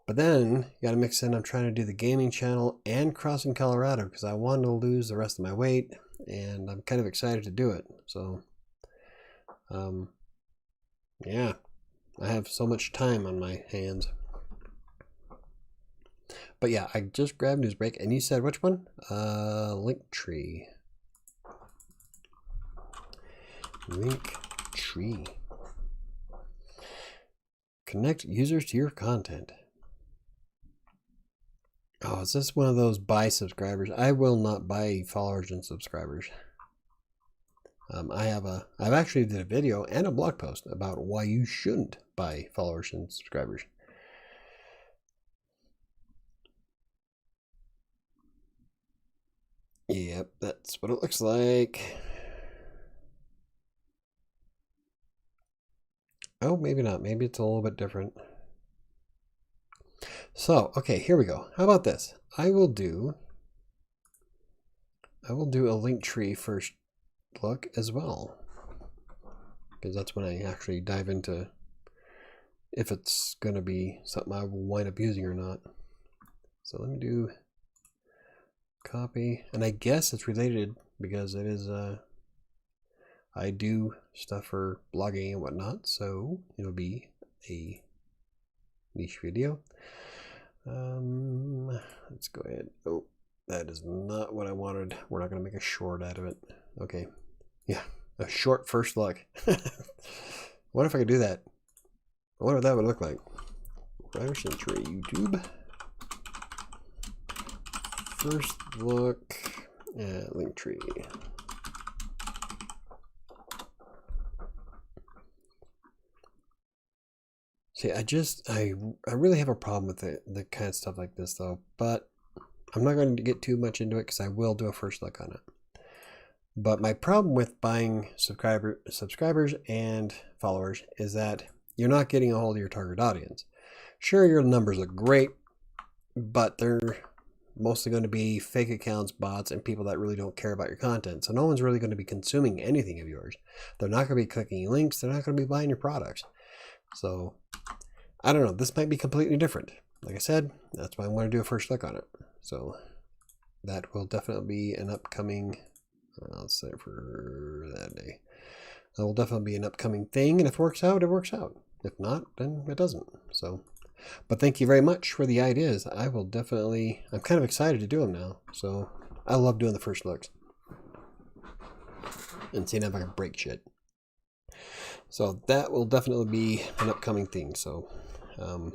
then you got to mix in, I'm trying to do the gaming channel and crossing Colorado, because I want to lose the rest of my weight, and I'm kind of excited to do it. So yeah, I have so much time on my hands. But yeah, I just grabbed Newsbreak, and you said which one? Linktree. Linktree. Connect users to your content. Oh, is this one of those buy subscribers? I will not buy followers and subscribers. I've actually did a video and a blog post about why you shouldn't buy followers and subscribers. Yep, that's what it looks like. Oh, maybe not. Maybe it's a little bit different. So, okay, here we go. How about this? I will do a Linktree first look as well, because that's when I actually dive into if it's going to be something I will wind up using or not. So let me do copy, and I guess it's related because it is I do stuff for blogging and whatnot, so it'll be a niche video. Let's go ahead. Oh, that is not what I wanted. We're not going to make a short out of it. Okay. Yeah, a short first look. What if I could do that? I wonder what that would look like. WriterSanctuary YouTube. First look at Linktree. See, I really have a problem with the kind of stuff like this, though, but I'm not going to get too much into it because I will do a first look on it. But my problem with buying subscribers and followers is that you're not getting a hold of your target audience. Sure, your numbers look great, but they're mostly going to be fake accounts, bots, and people that really don't care about your content. So no one's really going to be consuming anything of yours. They're not going to be clicking links. They're not going to be buying your products. So I don't know. This might be completely different. Like I said, that's why I want to do a first look on it. So that will definitely be an upcoming, I'll say it for that day. That will definitely be an upcoming thing. And if it works out, it works out. If not, then it doesn't. So, but thank you very much for the ideas. I will definitely, I'm kind of excited to do them now. So I love doing the first looks and seeing if I can break shit. So that will definitely be an upcoming thing. So I'm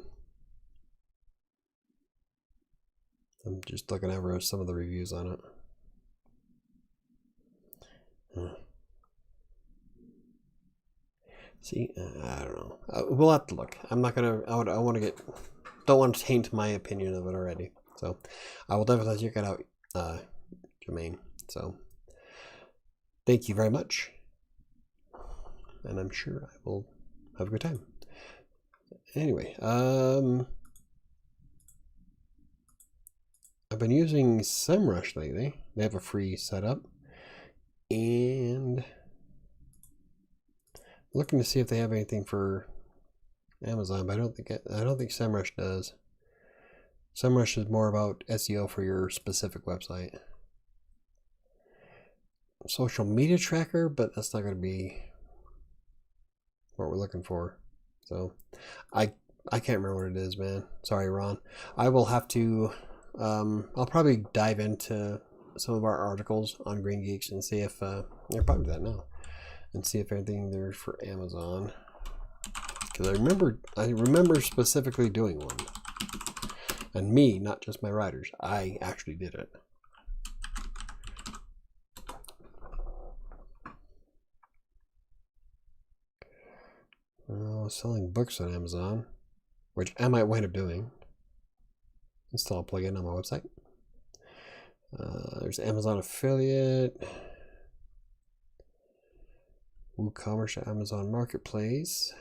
just looking over some of the reviews on it. See, I don't know. We'll have to look. I'm not gonna. don't want to taint my opinion of it already. So I will definitely check it out, Jermaine. So thank you very much, and I'm sure I will have a good time. Anyway, I've been using SEMrush lately. They have a free setup, and looking to see if they have anything for Amazon, but I don't think SEMrush does. SEMrush is more about SEO for your specific website. Social media tracker, but that's not going to be what we're looking for. So I can't remember what it is, man. Sorry, Ron. I will have to I'll probably dive into some of our articles on Green Geeks and see if I'll probably do that now and see if anything there's for Amazon, because I remember specifically doing one, and me, not just my writers. I actually did it. selling books on Amazon, which I might wind up doing. Install a plugin on my website. There's Amazon affiliate, WooCommerce, Amazon Marketplace.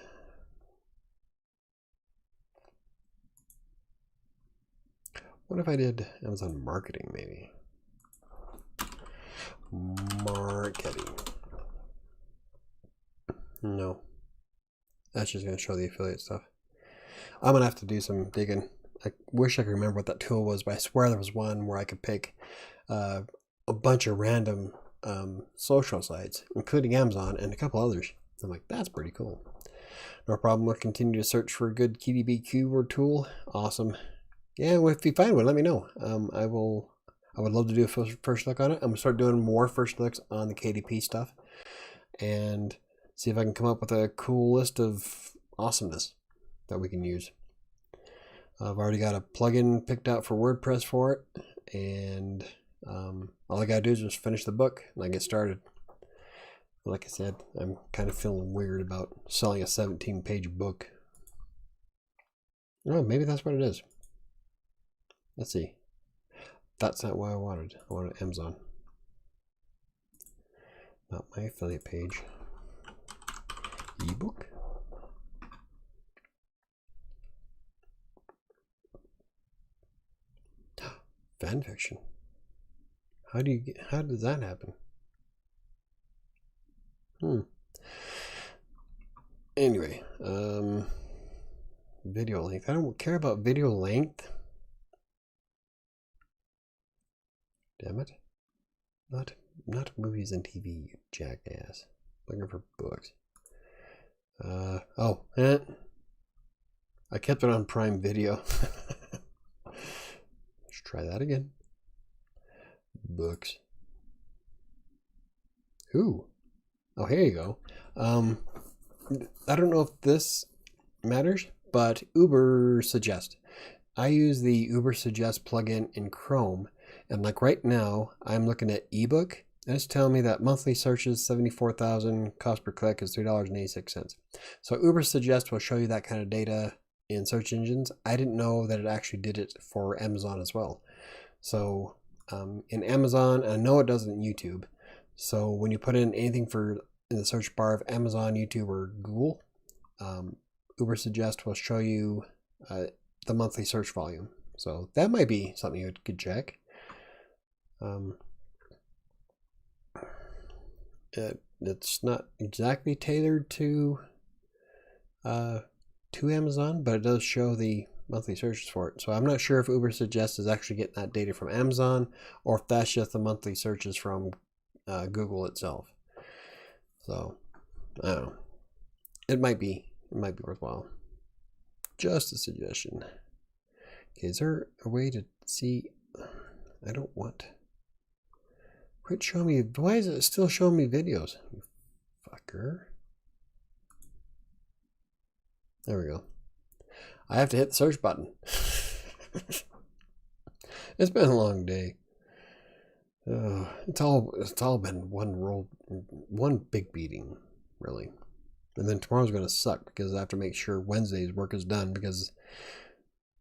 What if I did Amazon marketing, maybe? Marketing. No. That's just going to show the affiliate stuff. I'm going to have to do some digging. I wish I could remember what that tool was, but I swear there was one where I could pick a bunch of random social sites, including Amazon and a couple others. I'm like, that's pretty cool. No problem. We'll continue to search for a good KDP keyword tool. Awesome. Yeah, well, if you find one, let me know. I would love to do a first look on it. I'm going to start doing more first looks on the KDP stuff and see if I can come up with a cool list of awesomeness that we can use. I've already got a plugin picked out for WordPress for it, and all I gotta do is just finish the book and I get started. Like I said, I'm kind of feeling weird about selling a 17-page book. Oh, maybe that's what it is. Let's see. That's not what I wanted. I wanted Amazon. Not my affiliate page. Ebook. Fan fiction. How does that happen? Anyway, video length. I don't care about video length. Damn it. Not movies and TV, you jackass. Looking for books. I kept it on Prime Video. Let's try that again. Books. Ooh. Oh, here you go. I don't know if this matters, but Uber Suggest. I use the Uber Suggest plugin in Chrome, and like right now, I'm looking at ebook, and it's telling me that monthly searches 74,000, cost per click is $3.86. So Uber Suggest will show you that kind of data in search engines. I didn't know that it actually did it for Amazon as well. So in Amazon, I know it does it in YouTube. So when you put in anything in the search bar of Amazon, YouTube, or Google, Uber Suggest will show you the monthly search volume. So that might be something you could check. It's not exactly tailored to Amazon, but it does show the monthly searches for it. So I'm not sure if Uber Suggest is actually getting that data from Amazon, or if that's just the monthly searches from Google itself. So I don't know. It might be worthwhile. Just a suggestion. Okay, is there a way to see? I don't want. Quit showing me. Why is it still showing me videos? You fucker. There we go. I have to hit the search button. It's been a long day. It's all been one big beating, really. And then tomorrow's going to suck because I have to make sure Wednesday's work is done because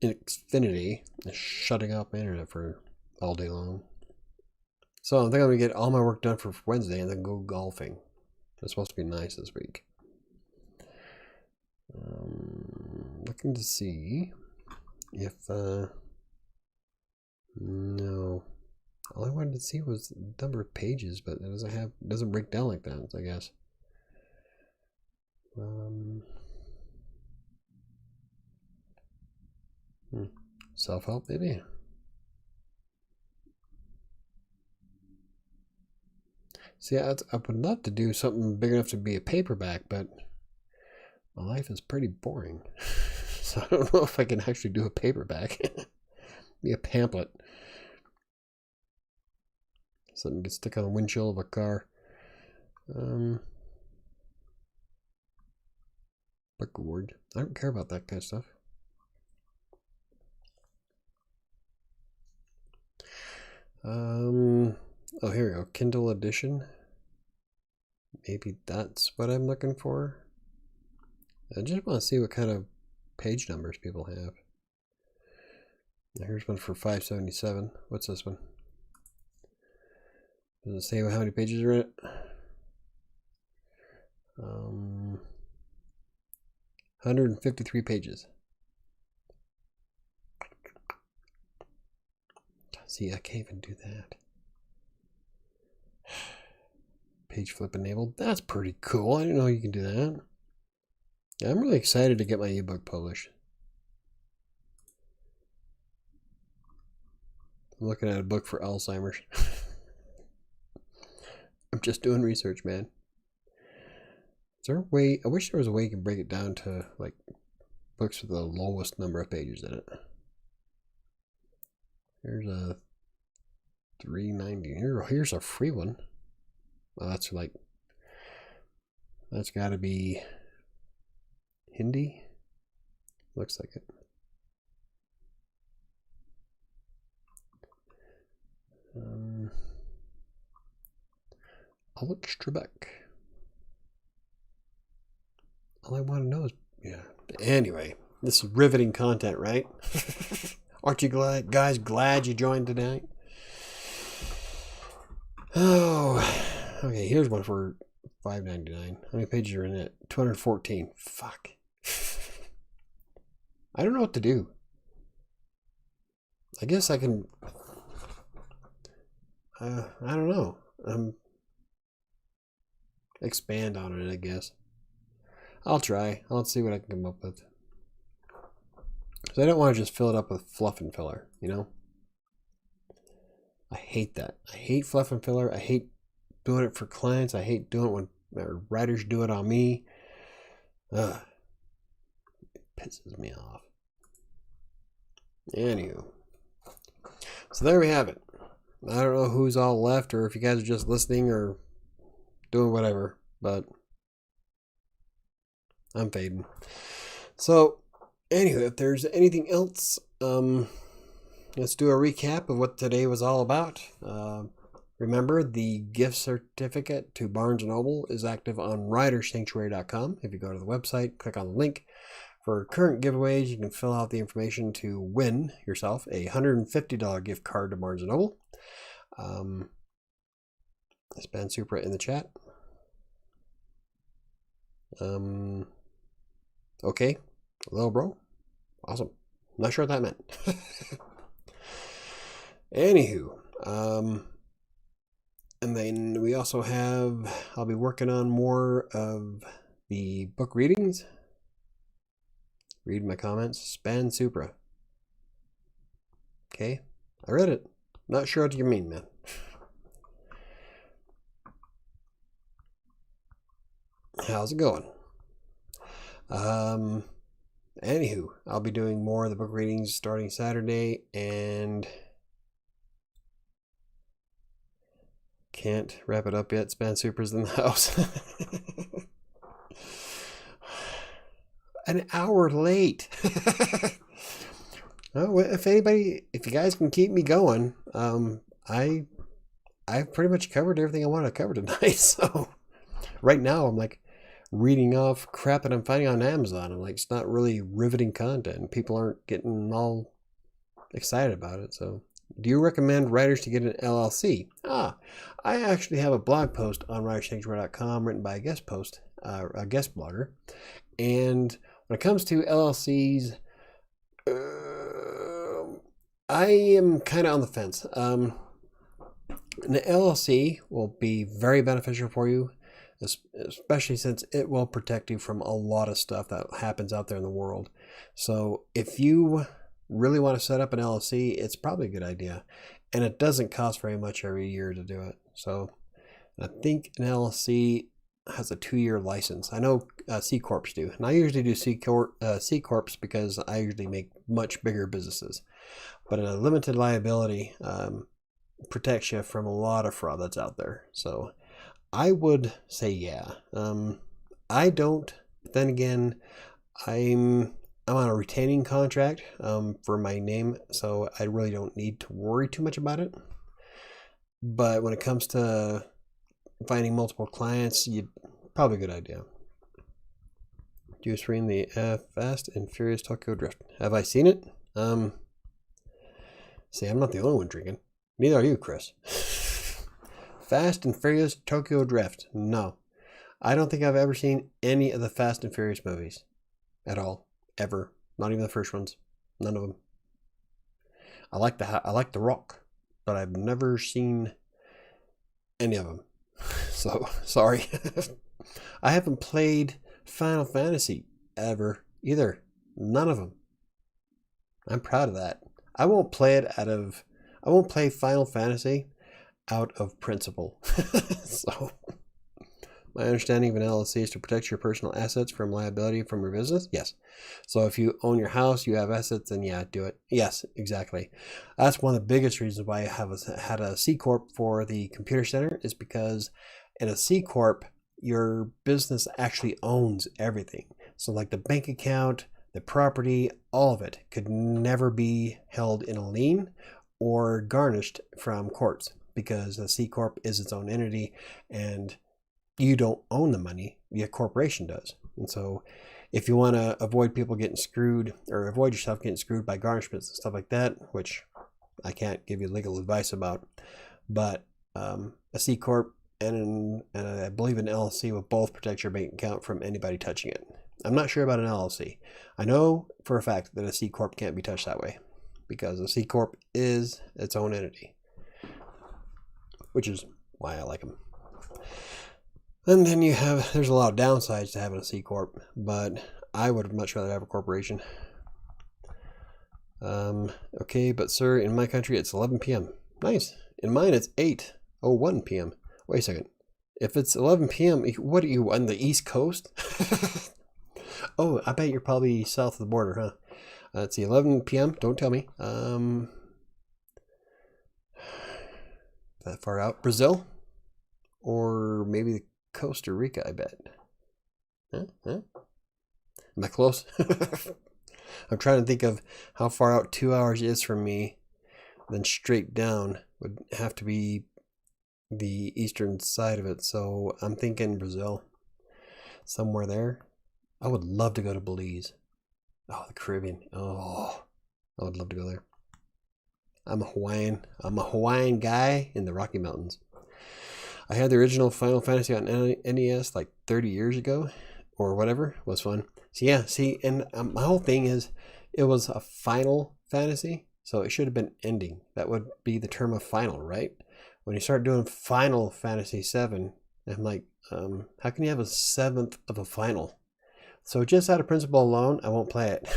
Xfinity is shutting off my internet for all day long. So I think I'm going to get all my work done for Wednesday and then go golfing. It's supposed to be nice this week. Looking to see if no, all I wanted to see was the number of pages, but it doesn't break down like that, I guess. Self-help, maybe. See, I would love to do something big enough to be a paperback, but my life is pretty boring. So I don't know if I can actually do a paperback. Be a pamphlet. Something you can stick on the windshield of a car. Book award. I don't care about that kind of stuff. Oh, here we go. Kindle edition. Maybe that's what I'm looking for. I just want to see what kind of page numbers people have. Now here's one for 577. What's this one? Does it say how many pages are in it? 153 pages. See, I can't even do that. Page flip enabled. That's pretty cool. I didn't know you can do that. Yeah, I'm really excited to get my ebook published. I'm looking at a book for Alzheimer's. I'm just doing research, man. Is there a way? I wish there was a way you can break it down to like books with the lowest number of pages in it. Here's a 390. Here's a free one. Well, that's got to be Hindi. Looks like it. Alex Trebek. All I want to know is, yeah. Anyway, this is riveting content, right? Aren't you guys glad you joined tonight? Oh, okay. Here's one for $5.99. How many pages are in it? 214. Fuck. I don't know what to do. I guess I can. I don't know. Expand on it, I guess. I'll try. I'll see what I can come up with. So I don't want to just fill it up with fluff and filler, you know? I hate that. I hate fluff and filler. I hate doing it for clients. I hate doing it when writers do it on me. It pisses me off. Anywho. So there we have it. I don't know who's all left or if you guys are just listening or doing whatever, but I'm fading. So, anyway, if there's anything else, let's do a recap of what today was all about. Remember, the gift certificate to Barnes & Noble is active on WriterSanctuary.com. If you go to the website, click on the link. For current giveaways, you can fill out the information to win yourself a $150 gift card to Barnes & Noble. Span Supra in the chat. Okay, hello, bro. Awesome. Not sure what that meant. Anywho, and then we also have, I'll be working on more of the book readings. Read my comments. Span Supra. Okay, I read it. Not sure what you mean, man. How's it going? Anywho, I'll be doing more of the book readings starting Saturday, and can't wrap it up yet. Span Super's in the house. An hour late. Oh, if you guys can keep me going, I've pretty much covered everything I wanted to cover tonight. So right now I'm like reading off crap that I'm finding on Amazon. I'm like, it's not really riveting content. People aren't getting all excited about it. So do you recommend writers to get an LLC? I actually have a blog post on WriterSanctuary.com written by a guest blogger. And when it comes to LLCs, I am kind of on the fence. An LLC will be very beneficial for you, especially since it will protect you from a lot of stuff that happens out there in the world. So if you really want to set up an LLC, it's probably a good idea. And it doesn't cost very much every year to do it. So I think an LLC has a 2-year license. I know C Corps do. And I usually do C Corps because I usually make much bigger businesses. But a limited liability protects you from a lot of fraud that's out there. So I would say yeah. I don't. Then again, I'm on a retaining contract for my name, so I really don't need to worry too much about it. But when it comes to finding multiple clients, probably a good idea. Do you screen the Fast and Furious Tokyo Drift? Have I seen it? See, I'm not the only one drinking. Neither are you, Chris. Fast and Furious Tokyo Drift. No. I don't think I've ever seen any of the Fast and Furious movies. At all. Ever. Not even the first ones. None of them. I like the Rock, but I've never seen any of them. So, sorry. I haven't played Final Fantasy ever either. None of them. I'm proud of that. I won't play Final Fantasy out of principle. So, my understanding of an LLC is to protect your personal assets from liability from your business. Yes. So if you own your house, you have assets, then yeah, do it. Yes, exactly. That's one of the biggest reasons why I had a C Corp for the computer center, is because in a C Corp, your business actually owns everything. So like the bank account, the property, all of it could never be held in a lien or garnished from courts, because a C Corp is its own entity and you don't own the money, the corporation does. And so if you want to avoid people getting screwed, or avoid yourself getting screwed by garnishments and stuff like that, which I can't give you legal advice about, but a C Corp and I believe an LLC will both protect your bank account from anybody touching it. I'm not sure about an LLC. I know for a fact that a C Corp can't be touched that way, because a C Corp is its own entity, which is why I like them. And then there's a lot of downsides to having a C Corp, but I would much rather have a corporation. Okay, but sir, in my country it's 11 p.m. Nice. In mine it's 8:01 p.m. Wait a second. If it's 11 p.m., what are you, on the East Coast? Oh, I bet you're probably south of the border, huh? Let's see, 11 p.m. Don't tell me. That far out. Brazil? Or maybe Costa Rica, I bet. Huh? Am I close? I'm trying to think of how far out 2 hours is from me. Then straight down would have to be the eastern side of it. So I'm thinking Brazil. Somewhere there. I would love to go to Belize. Oh, the Caribbean. Oh, I would love to go there. I'm a Hawaiian guy in the Rocky Mountains. I had the original Final Fantasy on NES like 30 years ago or whatever. It was fun. So yeah, see, and my whole thing is it was a Final Fantasy, so it should have been ending. That would be the term of final, right? When you start doing Final Fantasy 7, I'm like, how can you have a seventh of a final? So just out of principle alone, I won't play it.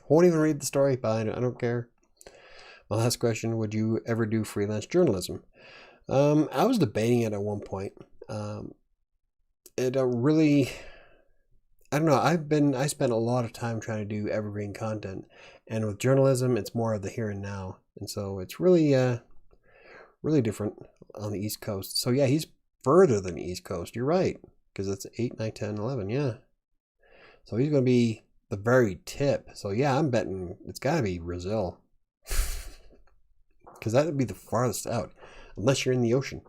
Won't even read the story behind it. I don't care. My last question, would you ever do freelance journalism? I was debating it at one point. It really, I don't know. I spent a lot of time trying to do evergreen content, and with journalism, it's more of the here and now. And so it's really, really different on the East Coast. So yeah, he's further than the East Coast. You're right. Because it's 8, 9, 10, 11. Yeah. So he's going to be the very tip. So yeah, I'm betting it's got to be Brazil. Because that would be the farthest out. Unless you're in the ocean.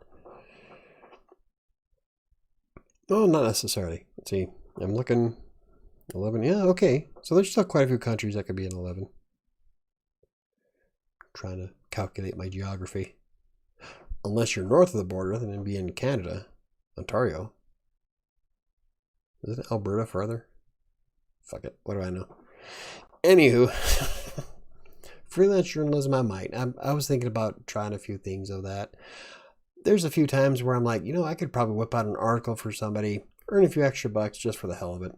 Oh, not necessarily. Let's see. I'm looking. 11. Yeah, okay. So there's still quite a few countries that could be in 11. Trying to calculate my geography. Unless you're north of the border, then it'd be in Canada. Ontario. Isn't Alberta further? Fuck it. What do I know? Anywho. Freelance journalism, I might. I was thinking about trying a few things of that. There's a few times where I'm like, I could probably whip out an article for somebody, earn a few extra bucks just for the hell of it.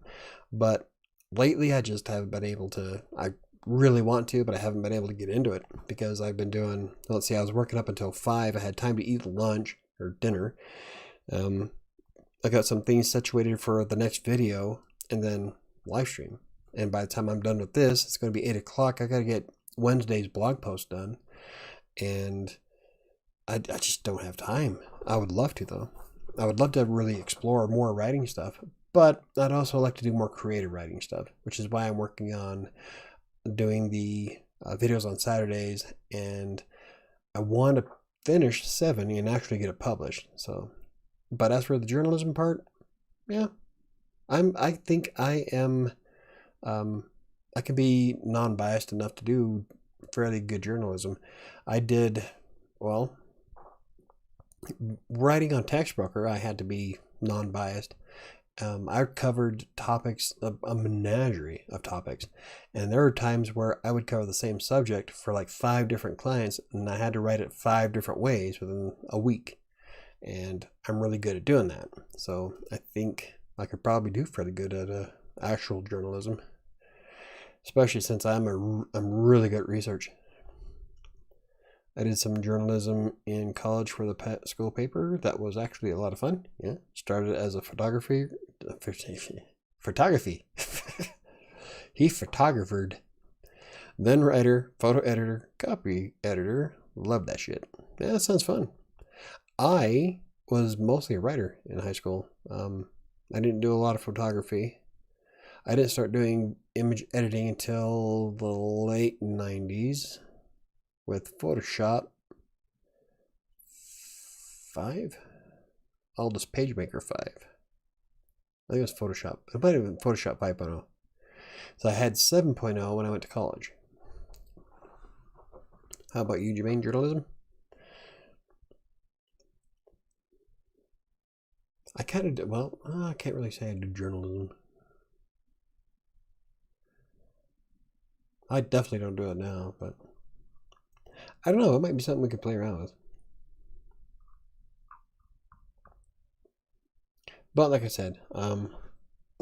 But lately, I just haven't been able to. I really want to, but I haven't been able to get into it because I've been doing, let's see, I was working up until 5. I had time to eat lunch or dinner. I got some things situated for the next video and then live stream. And by the time I'm done with this, it's going to be 8 o'clock. I got to get Wednesday's blog post done, and I just don't have time. I would love to, though. I would love to really explore more writing stuff, but I'd also like to do more creative writing stuff, which is why I'm working on doing the videos on Saturdays, and I want to finish 7 and actually get it published. So, but as for the journalism part, yeah, I think I am. I can be non-biased enough to do fairly good journalism. I did well. Writing on Tax Broker, I had to be non-biased. I covered topics, a menagerie of topics, and there were times where I would cover the same subject for like 5 different clients, and I had to write it 5 different ways within a week. And I'm really good at doing that. So I think I could probably do fairly good at actual journalism, especially since I'm really good at research. I did some journalism in college for the school paper. That was actually a lot of fun. Yeah, started as a photography. He photographed. Then writer, photo editor, copy editor. Love that shit. Yeah, that sounds fun. I was mostly a writer in high school. I didn't do a lot of photography. I didn't start doing image editing until the late 90s with Photoshop 5. Aldous PageMaker 5. I think it was Photoshop. It might have been Photoshop 5.0. So I had 7.0 when I went to college. How about you, Jermaine? Journalism? I kind of did, well, I can't really say I do journalism. I definitely don't do it now, but I don't know. It might be something we could play around with. But like I said, I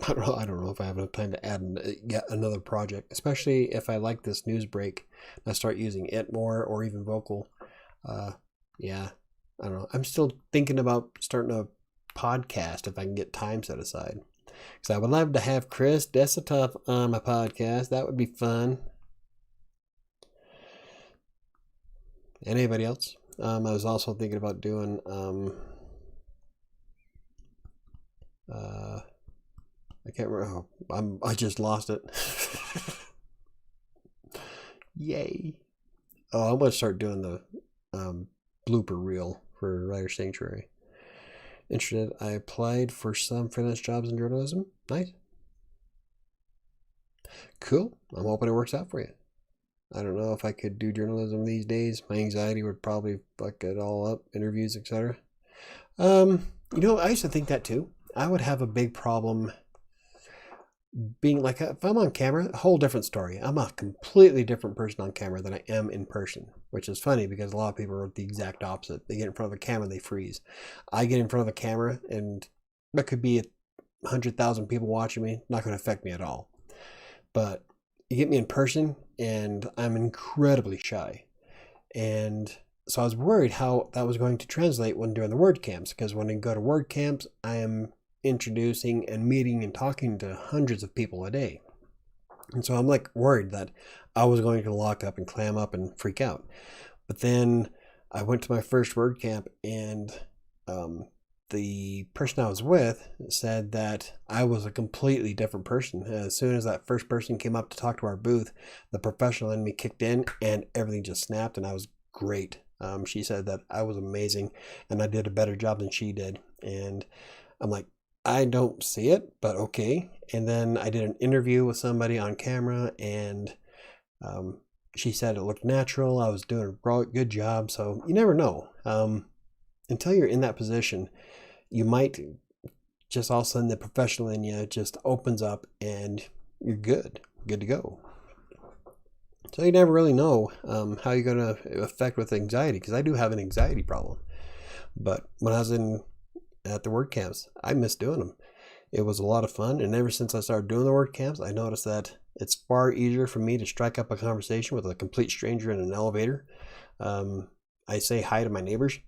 don't know if I have enough time to add yet another project, especially if I like this news break and I start using it more or even vocal. Yeah, I don't know. I'm still thinking about starting a podcast if I can get time set aside. Because I would love to have Chris Desktop on my podcast. That would be fun. Anybody else? I was also thinking about doing I can't remember. I just lost it. Yay! Oh, I'm gonna start doing the blooper reel for WriterSanctuary. Interested? I applied for some freelance jobs in journalism. Nice. Cool. I'm hoping it works out for you. I don't know if I could do journalism these days. My anxiety would probably fuck it all up, interviews, etc. I used to think that too. I would have a big problem being like, if I'm on camera, a whole different story. I'm a completely different person on camera than I am in person, which is funny because a lot of people are the exact opposite. They get in front of a camera, they freeze. I get in front of a camera, and that could be 100,000 people watching me. Not going to affect me at all. But you get me in person, and I'm incredibly shy. And so I was worried how that was going to translate when doing the WordCamps, because when I go to WordCamps, I am introducing and meeting and talking to hundreds of people a day. And so I'm like worried that I was going to lock up and clam up and freak out. But then I went to my first WordCamp, and the person I was with said that I was a completely different person. As soon as that first person came up to talk to our booth, the professional in me kicked in and everything just snapped, and I was great. She said that I was amazing and I did a better job than she did. And I'm like, I don't see it, but okay. And then I did an interview with somebody on camera, and she said it looked natural. I was doing a good job. So you never know. Until you're in that position, you might just all of a sudden the professional in you just opens up and you're good to go. So you never really know how you're going to affect with anxiety, because I do have an anxiety problem. But when I was at the WordCamps, I missed doing them. It was a lot of fun, and ever since I started doing the WordCamps, I noticed that it's far easier for me to strike up a conversation with a complete stranger in an elevator. I say hi to my neighbors,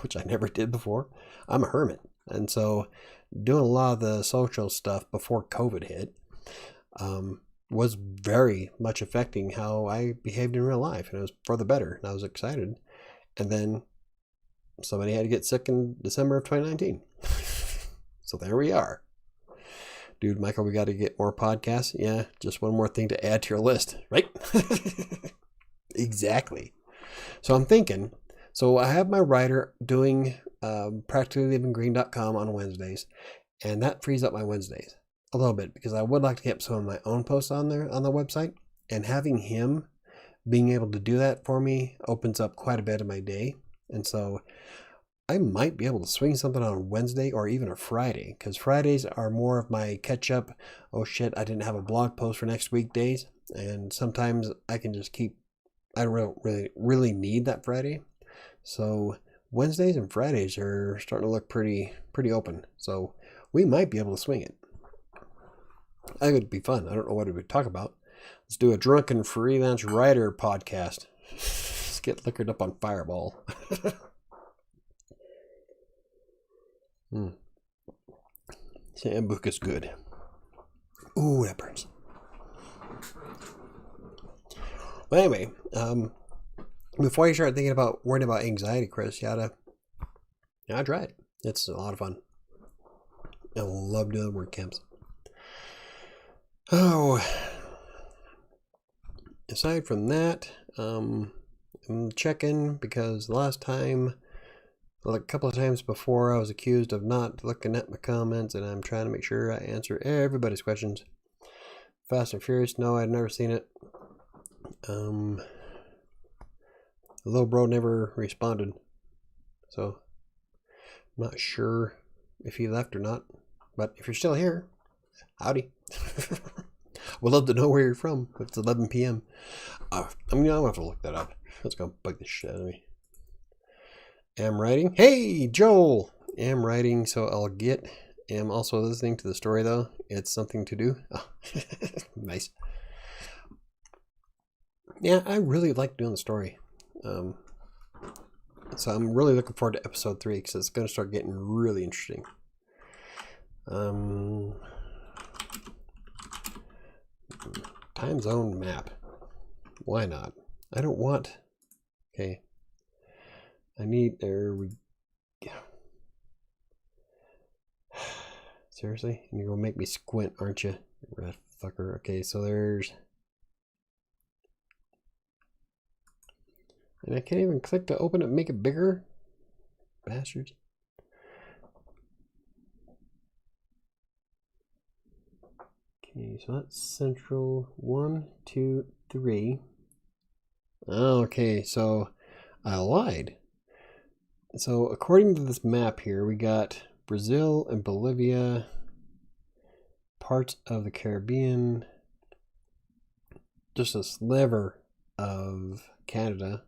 which I never did before. I'm a hermit, and so doing a lot of the social stuff before COVID hit was very much affecting how I behaved in real life, and it was for the better, and I was excited. And then somebody had to get sick in December of 2019. So there we are. Dude, Michael, we got to get more podcasts. Yeah, just one more thing to add to your list, right? Exactly. So I'm thinking, so I have my writer doing practicallylivinggreen.com on Wednesdays, And that frees up my Wednesdays a little bit, because I would like to get some of my own posts on there on the website. And having him being able to do that for me opens up quite a bit of my day. And so I might be able to swing something on a Wednesday or even a Friday, because Fridays are more of my catch up. Oh shit, I didn't have a blog post for next week days. And sometimes I can just keep, I don't really need that Friday. So Wednesdays and Fridays are starting to look pretty open. So we might be able to swing it. I think it'd be fun. I don't know what it would talk about. Let's do a drunken freelance writer podcast. Let's get liquored up on Fireball. Sambuca is good. Ooh, that burns. But anyway, before you start thinking about worrying about anxiety, Chris, you gotta try it. It's a lot of fun. I love doing word camps. Oh, aside from that, I'm checking, because last time, a couple of times before, I was accused of not looking at my comments, and I'm trying to make sure I answer everybody's questions. Fast and Furious, no, I'd never seen it. The little bro never responded, so I'm not sure if he left or not. But if you're still here, howdy. Would love to know where you're from. It's 11 p.m. I'm gonna have to look that up. That's gonna bug the shit out of me. Am writing. Hey, Joel. Am writing, so I'll get. Am also listening to the story, though. It's something to do. Oh, nice. Yeah, I really like doing the story. So I'm really looking forward to episode 3, because it's going to start getting really interesting. Time zone map. Why not? I don't want. Okay. I need. There we go. Seriously? You're going to make me squint, aren't you? Rat fucker. Okay, so there's. And I can't even click to open it and make it bigger. Bastards. Okay, so that's central. 1, 2, 3. Okay, so I lied. So according to this map here, we got Brazil and Bolivia, parts of the Caribbean, just a sliver of Canada.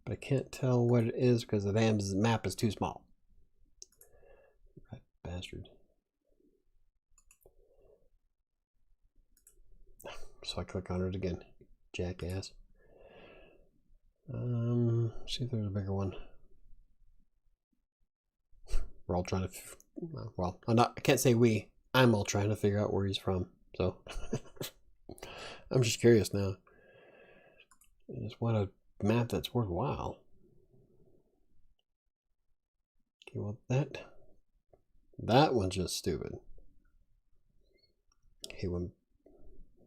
But I can't tell what it is because the damn map is too small. Right, bastard. So I click on it again. Jackass. See if there's a bigger one. We're all trying to. Well, I can't say we. I'm all trying to figure out where he's from. So I'm just curious now. I just want a map that's worthwhile. Okay, well that one's just stupid. Okay, when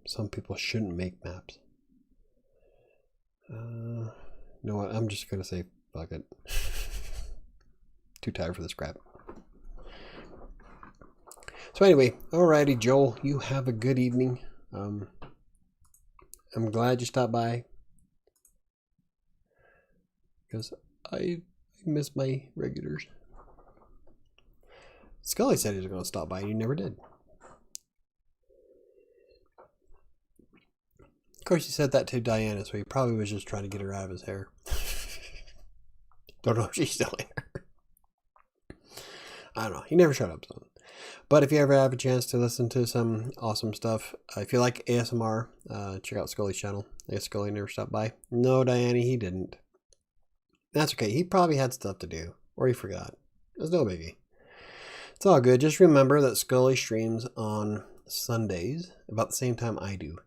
some people shouldn't make maps. You know what? I'm just gonna say fuck it. Too tired for this crap. So anyway, alrighty, Joel, you have a good evening. I'm glad you stopped by, because I miss my regulars. Scully said he was going to stop by, and he never did. Of course, he said that to Diana, so he probably was just trying to get her out of his hair. Don't know if she's still here. I don't know. He never shut up. So. But if you ever have a chance to listen to some awesome stuff, if you like ASMR, check out Scully's channel. I guess Scully never stopped by. No, Diana, he didn't. That's okay. He probably had stuff to do, or he forgot. There's no biggie. It's all good. Just remember that Scully streams on Sundays about the same time I do.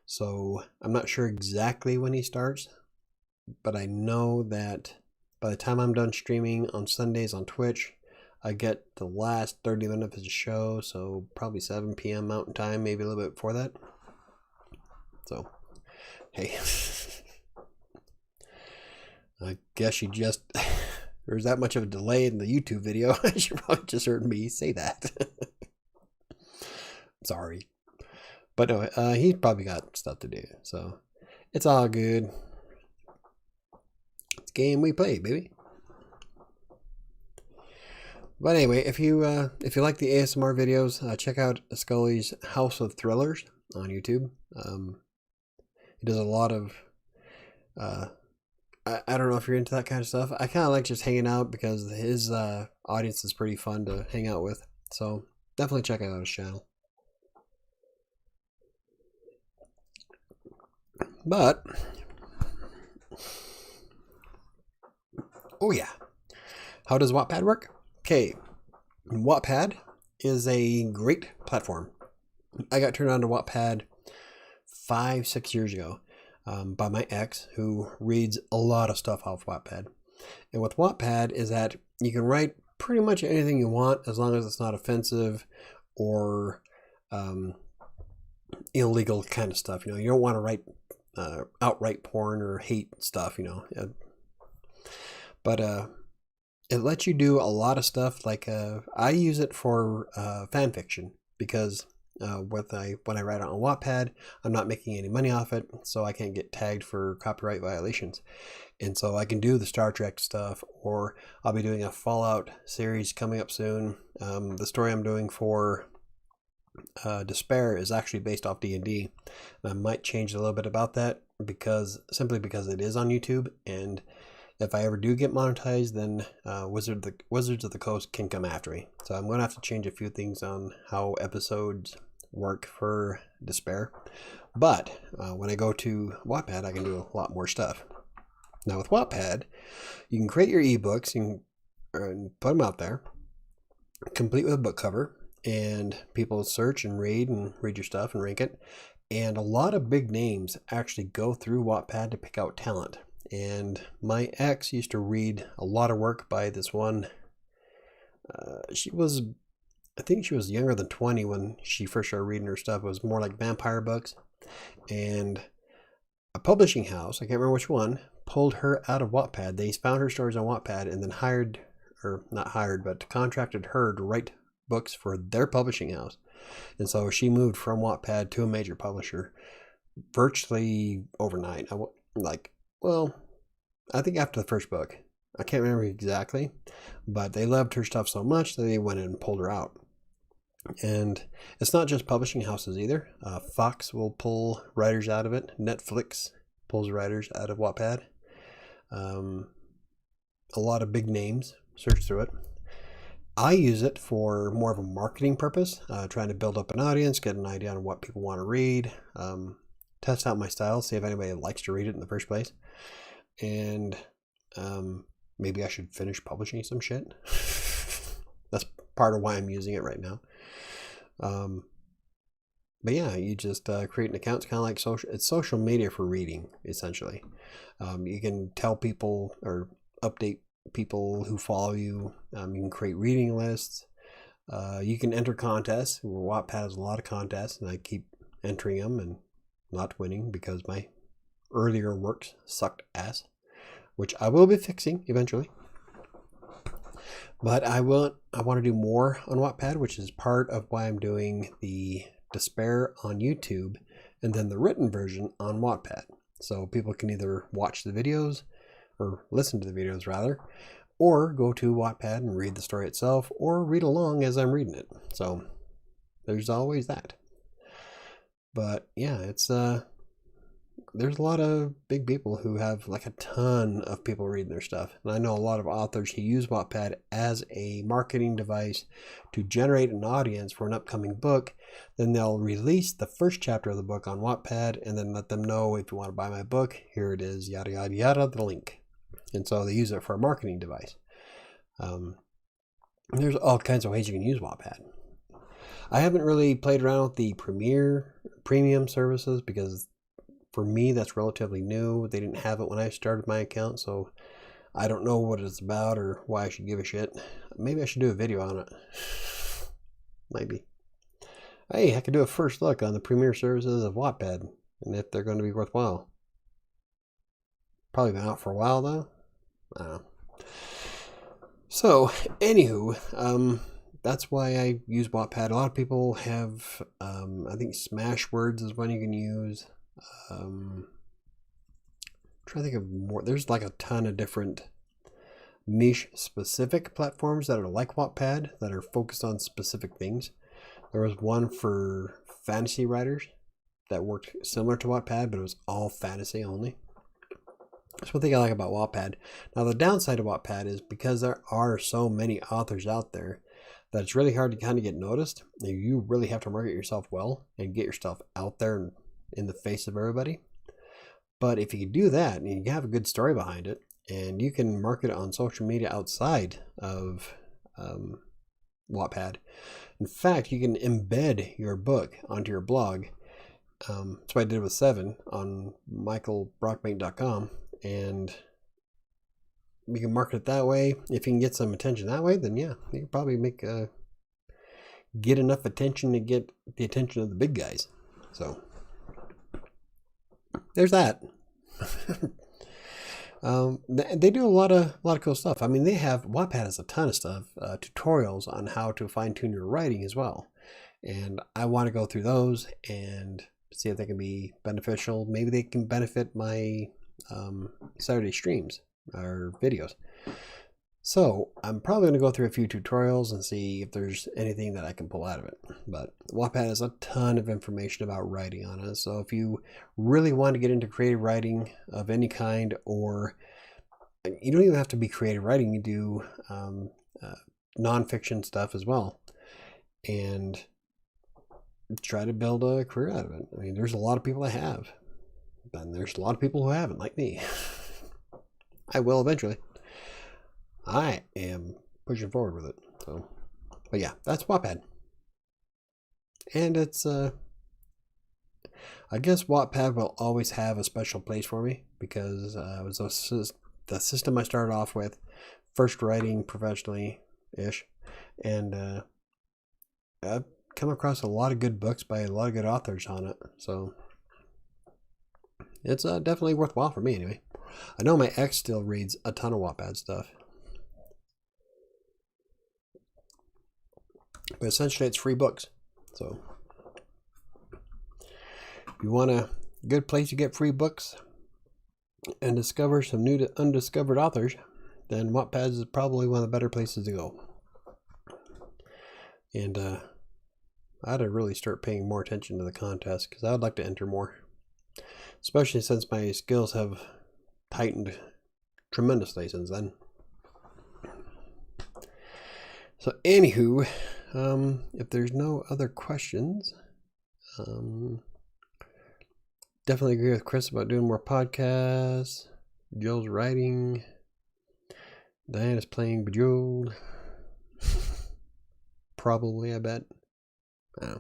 So I'm not sure exactly when he starts, but I know that by the time I'm done streaming on Sundays on Twitch, I get the last 30 minutes of his show, so probably 7 p.m. Mountain Time, maybe a little bit before that. So, hey. I guess you just there's that much of a delay in the YouTube video. You probably just heard me say that. Sorry. But no, he's probably got stuff to do. So it's all good. It's a game we play, baby. But anyway, if you like the ASMR videos, check out Scully's House of Thrillers on YouTube. He does a lot of I don't know if you're into that kind of stuff. I kind of like just hanging out because his audience is pretty fun to hang out with. So definitely check out his channel. But oh yeah, how does Wattpad work? Okay, Wattpad is a great platform. I got turned on to Wattpad 5-6 years ago by my ex, who reads a lot of stuff off Wattpad. And with Wattpad is that you can write pretty much anything you want as long as it's not offensive or illegal kind of stuff. You know, you don't want to write outright porn or hate stuff, you know. But it lets you do a lot of stuff. Like I use it for fan fiction because when I write it on Wattpad, I'm not making any money off it, so I can't get tagged for copyright violations. And so I can do the Star Trek stuff, or I'll be doing a Fallout series coming up soon. The story I'm doing for Despair is actually based off D&D. I might change a little bit about that simply because it is on YouTube, and if I ever do get monetized, then Wizards of the Coast can come after me. So I'm going to have to change a few things on how episodes work for Despair. But when I go to Wattpad, I can do a lot more stuff. Now with Wattpad, you can create your ebooks and put them out there, complete with a book cover, and people search and read your stuff and rank it. And a lot of big names actually go through Wattpad to pick out talent. And my ex used to read a lot of work by this one. I think she was younger than 20 when she first started reading her stuff. It was more like vampire books. And a publishing house, I can't remember which one, pulled her out of Wattpad. They found her stories on Wattpad and then contracted her to write books for their publishing house. And so she moved from Wattpad to a major publisher virtually overnight. I think after the first book. I can't remember exactly, but they loved her stuff so much that they went in and pulled her out. And it's not just publishing houses either. Fox will pull writers out of it. Netflix pulls writers out of Wattpad. A lot of big names search through it. I use it for more of a marketing purpose, trying to build up an audience, get an idea on what people want to read, test out my style, see if anybody likes to read it in the first place. And maybe I should finish publishing some shit. That's part of why I'm using it right now. But yeah, you just create an account. It's kind of like it's social media for reading, essentially. You can tell people or update people who follow you. You can create reading lists. You can enter contests. Wattpad has a lot of contests, and I keep entering them and not winning because my earlier works sucked ass, which I will be fixing eventually. But I want to do more on Wattpad, which is part of why I'm doing the Despair on YouTube and then the written version on Wattpad. So people can either watch the videos or listen to the videos rather, or go to Wattpad and read the story itself, or read along as I'm reading it. So there's always that. But yeah, it's there's a lot of big people who have like a ton of people reading their stuff. And I know a lot of authors who use Wattpad as a marketing device to generate an audience for an upcoming book. Then they'll release the first chapter of the book on Wattpad and then let them know, if you want to buy my book, here it is, yada, yada, yada, the link. And so they use it for a marketing device. There's all kinds of ways you can use Wattpad. I haven't really played around with the premium services because for me, that's relatively new. They didn't have it when I started my account, so I don't know what it's about or why I should give a shit. Maybe I should do a video on it. Maybe. Hey, I could do a first look on the premier services of Wattpad and if they're going to be worthwhile. Probably been out for a while, though. I don't know. So, anywho, that's why I use Wattpad. A lot of people have, I think Smashwords is one you can use. I'm trying to think of more. There's like a ton of different niche specific platforms that are like Wattpad that are focused on specific things. There was one for fantasy writers that worked similar to Wattpad, but it was all fantasy only. That's one thing I like about Wattpad. Now, the downside of Wattpad is because there are so many authors out there that it's really hard to kind of get noticed. You really have to market yourself well and get your stuff out there in the face of everybody. But if you do that and you have a good story behind it, and you can market it on social media outside of Wattpad. In fact, you can embed your book onto your blog. That's what I did with 7 on michaelbrockbank.com, and you can market it that way. If you can get some attention that way, then yeah, you can probably get enough attention to get the attention of the big guys. So there's that. They do a lot of cool stuff. I mean, Wattpad has a ton of stuff, tutorials on how to fine tune your writing as well. And I want to go through those and see if they can be beneficial. Maybe they can benefit my Saturday streams or videos. So I'm probably going to go through a few tutorials and see if there's anything that I can pull out of it. But Wattpad has a ton of information about writing on it. So if you really want to get into creative writing of any kind, or you don't even have to be creative writing, you do nonfiction stuff as well, and try to build a career out of it. I mean, there's a lot of people that have, and there's a lot of people who haven't, like me. I will eventually. I am pushing forward with it. So, but yeah, that's Wattpad. And it's, I guess Wattpad will always have a special place for me because it was the system I started off with, first writing professionally-ish. And I've come across a lot of good books by a lot of good authors on it. So it's definitely worthwhile for me anyway. I know my ex still reads a ton of Wattpad stuff. But essentially, it's free books. So if you want a good place to get free books and discover some new to undiscovered authors, then Wattpad is probably one of the better places to go. And I had to really start paying more attention to the contest because I would like to enter more, especially since my skills have tightened tremendously since then. So anywho, if there's no other questions, definitely agree with Chris about doing more podcasts. Joel's writing. Diana's playing Bejeweled. Probably, I bet. I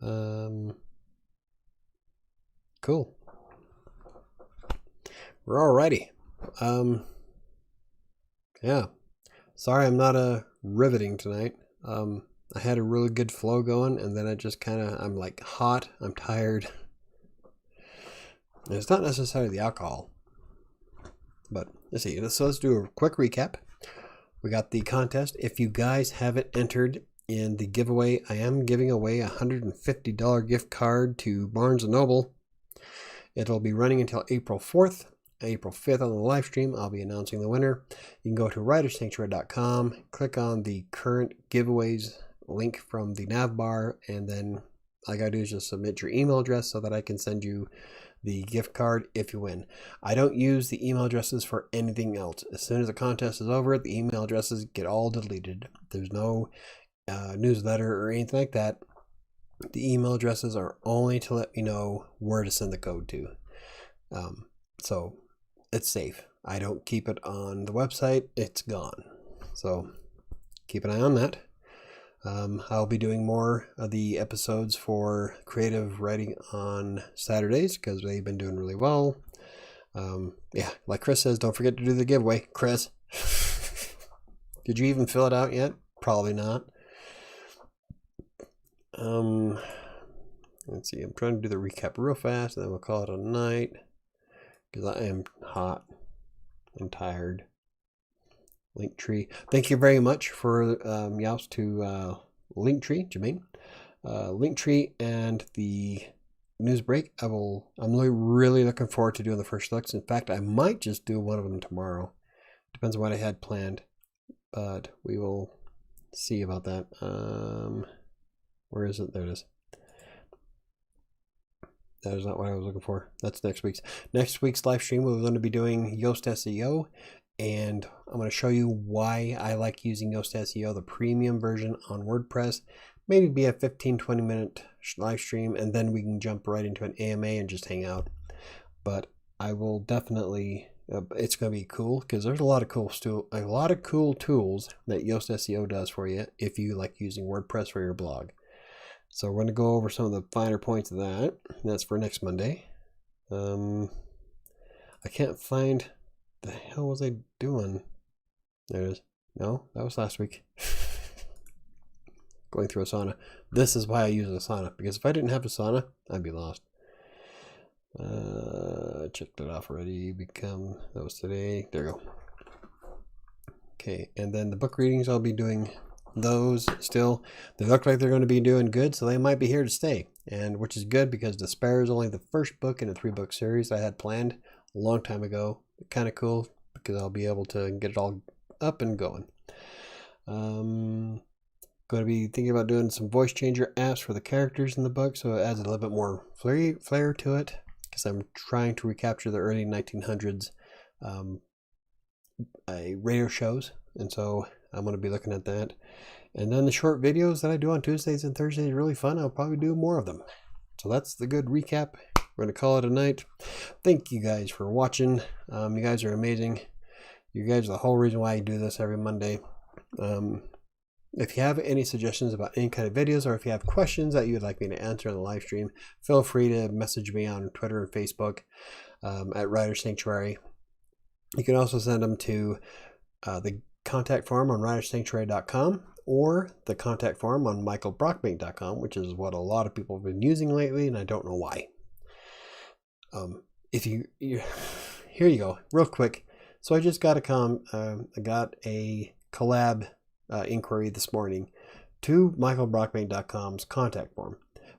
don't know. Cool. We're all righty. Yeah. Sorry I'm not riveting tonight. I had a really good flow going, and then I just I'm like hot, I'm tired. And it's not necessarily the alcohol. But let's see. So let's do a quick recap. We got the contest. If you guys haven't entered in the giveaway, I am giving away a $150 gift card to Barnes & Noble. It'll be running until April 4th. April 5th on the live stream, I'll be announcing the winner. You can go to WriterSanctuary.com, click on the current giveaways link from the nav bar, and then all I gotta do is just submit your email address so that I can send you the gift card if you win. I don't use the email addresses for anything else. As soon as the contest is over, the email addresses get all deleted. There's no newsletter or anything like that. The email addresses are only to let me know where to send the code to. So it's safe. I don't keep it on the website. It's gone. So keep an eye on that. I'll be doing more of the episodes for creative writing on Saturdays because they've been doing really well. Yeah, like Chris says, don't forget to do the giveaway. Chris, did you even fill it out yet? Probably not. Let's see. I'm trying to do the recap real fast, and then we'll call it a night because I am hot and tired. Linktree. Thank you very much for Youst to Linktree, Jermaine. Linktree and the news break. I'm really looking forward to doing the first looks. In fact, I might just do one of them tomorrow. Depends on what I had planned, but we will see about that. Where is it? There it is. That is not what I was looking for. That's next week's. Next week's live stream, we're going to be doing Yoast SEO, and I'm going to show you why I like using Yoast SEO, the premium version on WordPress. Maybe be a 15-20 minute live stream, and then we can jump right into an AMA and just hang out. But I will definitely, it's going to be cool because there's a lot of cool tools that Yoast SEO does for you if you like using WordPress for your blog. So we're going to go over some of the finer points of that. That's for next Monday. I can't find, the hell was I doing? There it is. No, that was last week. Going through Asana. This is why I use Asana, because if I didn't have Asana, I'd be lost. Checked it off already. That was today. There you go. Okay, and then the book readings, I'll be doing those still. They look like they're going to be doing good, so they might be here to stay, and which is good because Despair is only the first book in a 3-book series I had planned a long time ago. Kind of cool because I'll be able to get it all up and going. Going to be thinking about doing some voice changer apps for the characters in the book, so it adds a little bit more flair to it, because I'm trying to recapture the early 1900s radio shows, and so I'm going to be looking at that. And then the short videos that I do on Tuesdays and Thursdays are really fun. I'll probably do more of them. So that's the good recap. We're going to call it a night. Thank you guys for watching. You guys are amazing. You guys are the whole reason why I do this every Monday. If you have any suggestions about any kind of videos, or if you have questions that you would like me to answer in the live stream, feel free to message me on Twitter and Facebook at WriterSanctuary. You can also send them to the contact form on WriterSanctuary.com or the contact form on michaelbrockbank.com, which is what a lot of people have been using lately, and I don't know why. Here you go, real quick. So I just got a collab inquiry this morning to michaelbrockbank.com's contact form,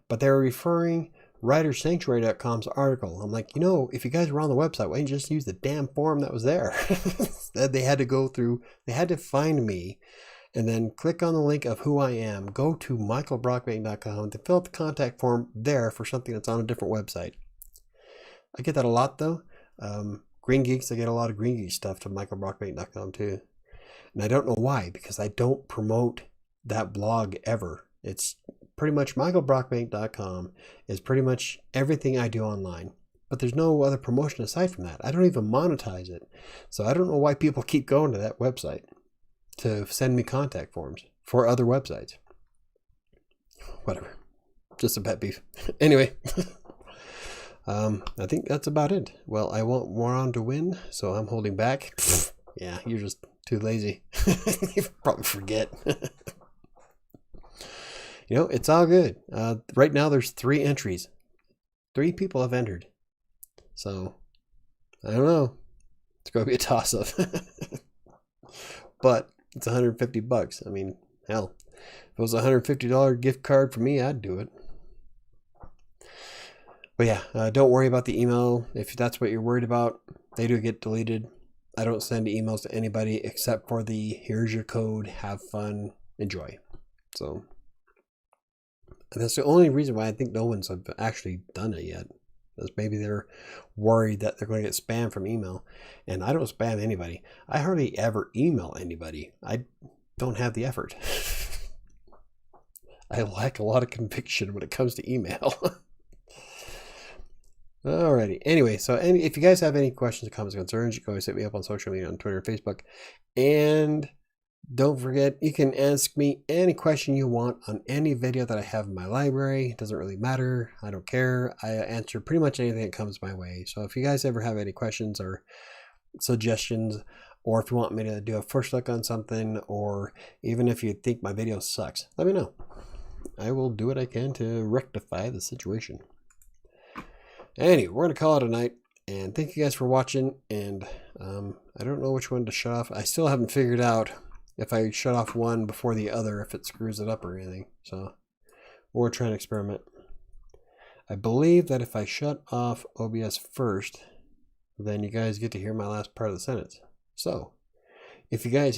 but they're referring WriterSanctuary.com's article. I'm like, if you guys were on the website, why didn't you just use the damn form that was there? They had to find me and then click on the link of who I am, go to michaelbrockbank.com to fill out the contact form there for something that's on a different website. I get that a lot though. Green Geeks, I get a lot of Green Geek stuff to michaelbrockbank.com too. And I don't know why, because I don't promote that blog ever. It's pretty much michaelbrockbank.com is pretty much everything I do online. But there's no other promotion aside from that. I don't even monetize it. So I don't know why people keep going to that website to send me contact forms for other websites. Whatever. Just a pet peeve. Anyway. I think that's about it. Well, I want Moron to win, so I'm holding back. Yeah, you're just too lazy. You probably forget. It's all good. Right now there's 3 entries. 3 people have entered. So, I don't know. It's going to be a toss-up. But it's $150. I mean, hell. If it was a $150 gift card for me, I'd do it. But yeah, don't worry about the email. If that's what you're worried about, they do get deleted. I don't send emails to anybody except for the here's your code, have fun, enjoy. So that's the only reason why I think no one's actually done it yet. Is maybe they're worried that they're going to get spam from email. And I don't spam anybody. I hardly ever email anybody. I don't have the effort. I lack a lot of conviction when it comes to email. Alrighty. Anyway, so if you guys have any questions, comments, concerns, you can always hit me up on social media on Twitter and Facebook. And don't forget, you can ask me any question you want on any video that I have in my library. It doesn't really matter. I don't care. I answer pretty much anything that comes my way. So if you guys ever have any questions or suggestions, or if you want me to do a first look on something, or even if you think my video sucks, let me know. I will do what I can to rectify the situation. Anyway, we're going to call it a night. And thank you guys for watching. And I don't know which one to shut off. I still haven't figured out if I shut off one before the other, if it screws it up or anything. So we're trying to experiment. I believe that if I shut off OBS first, then you guys get to hear my last part of the sentence. So if you guys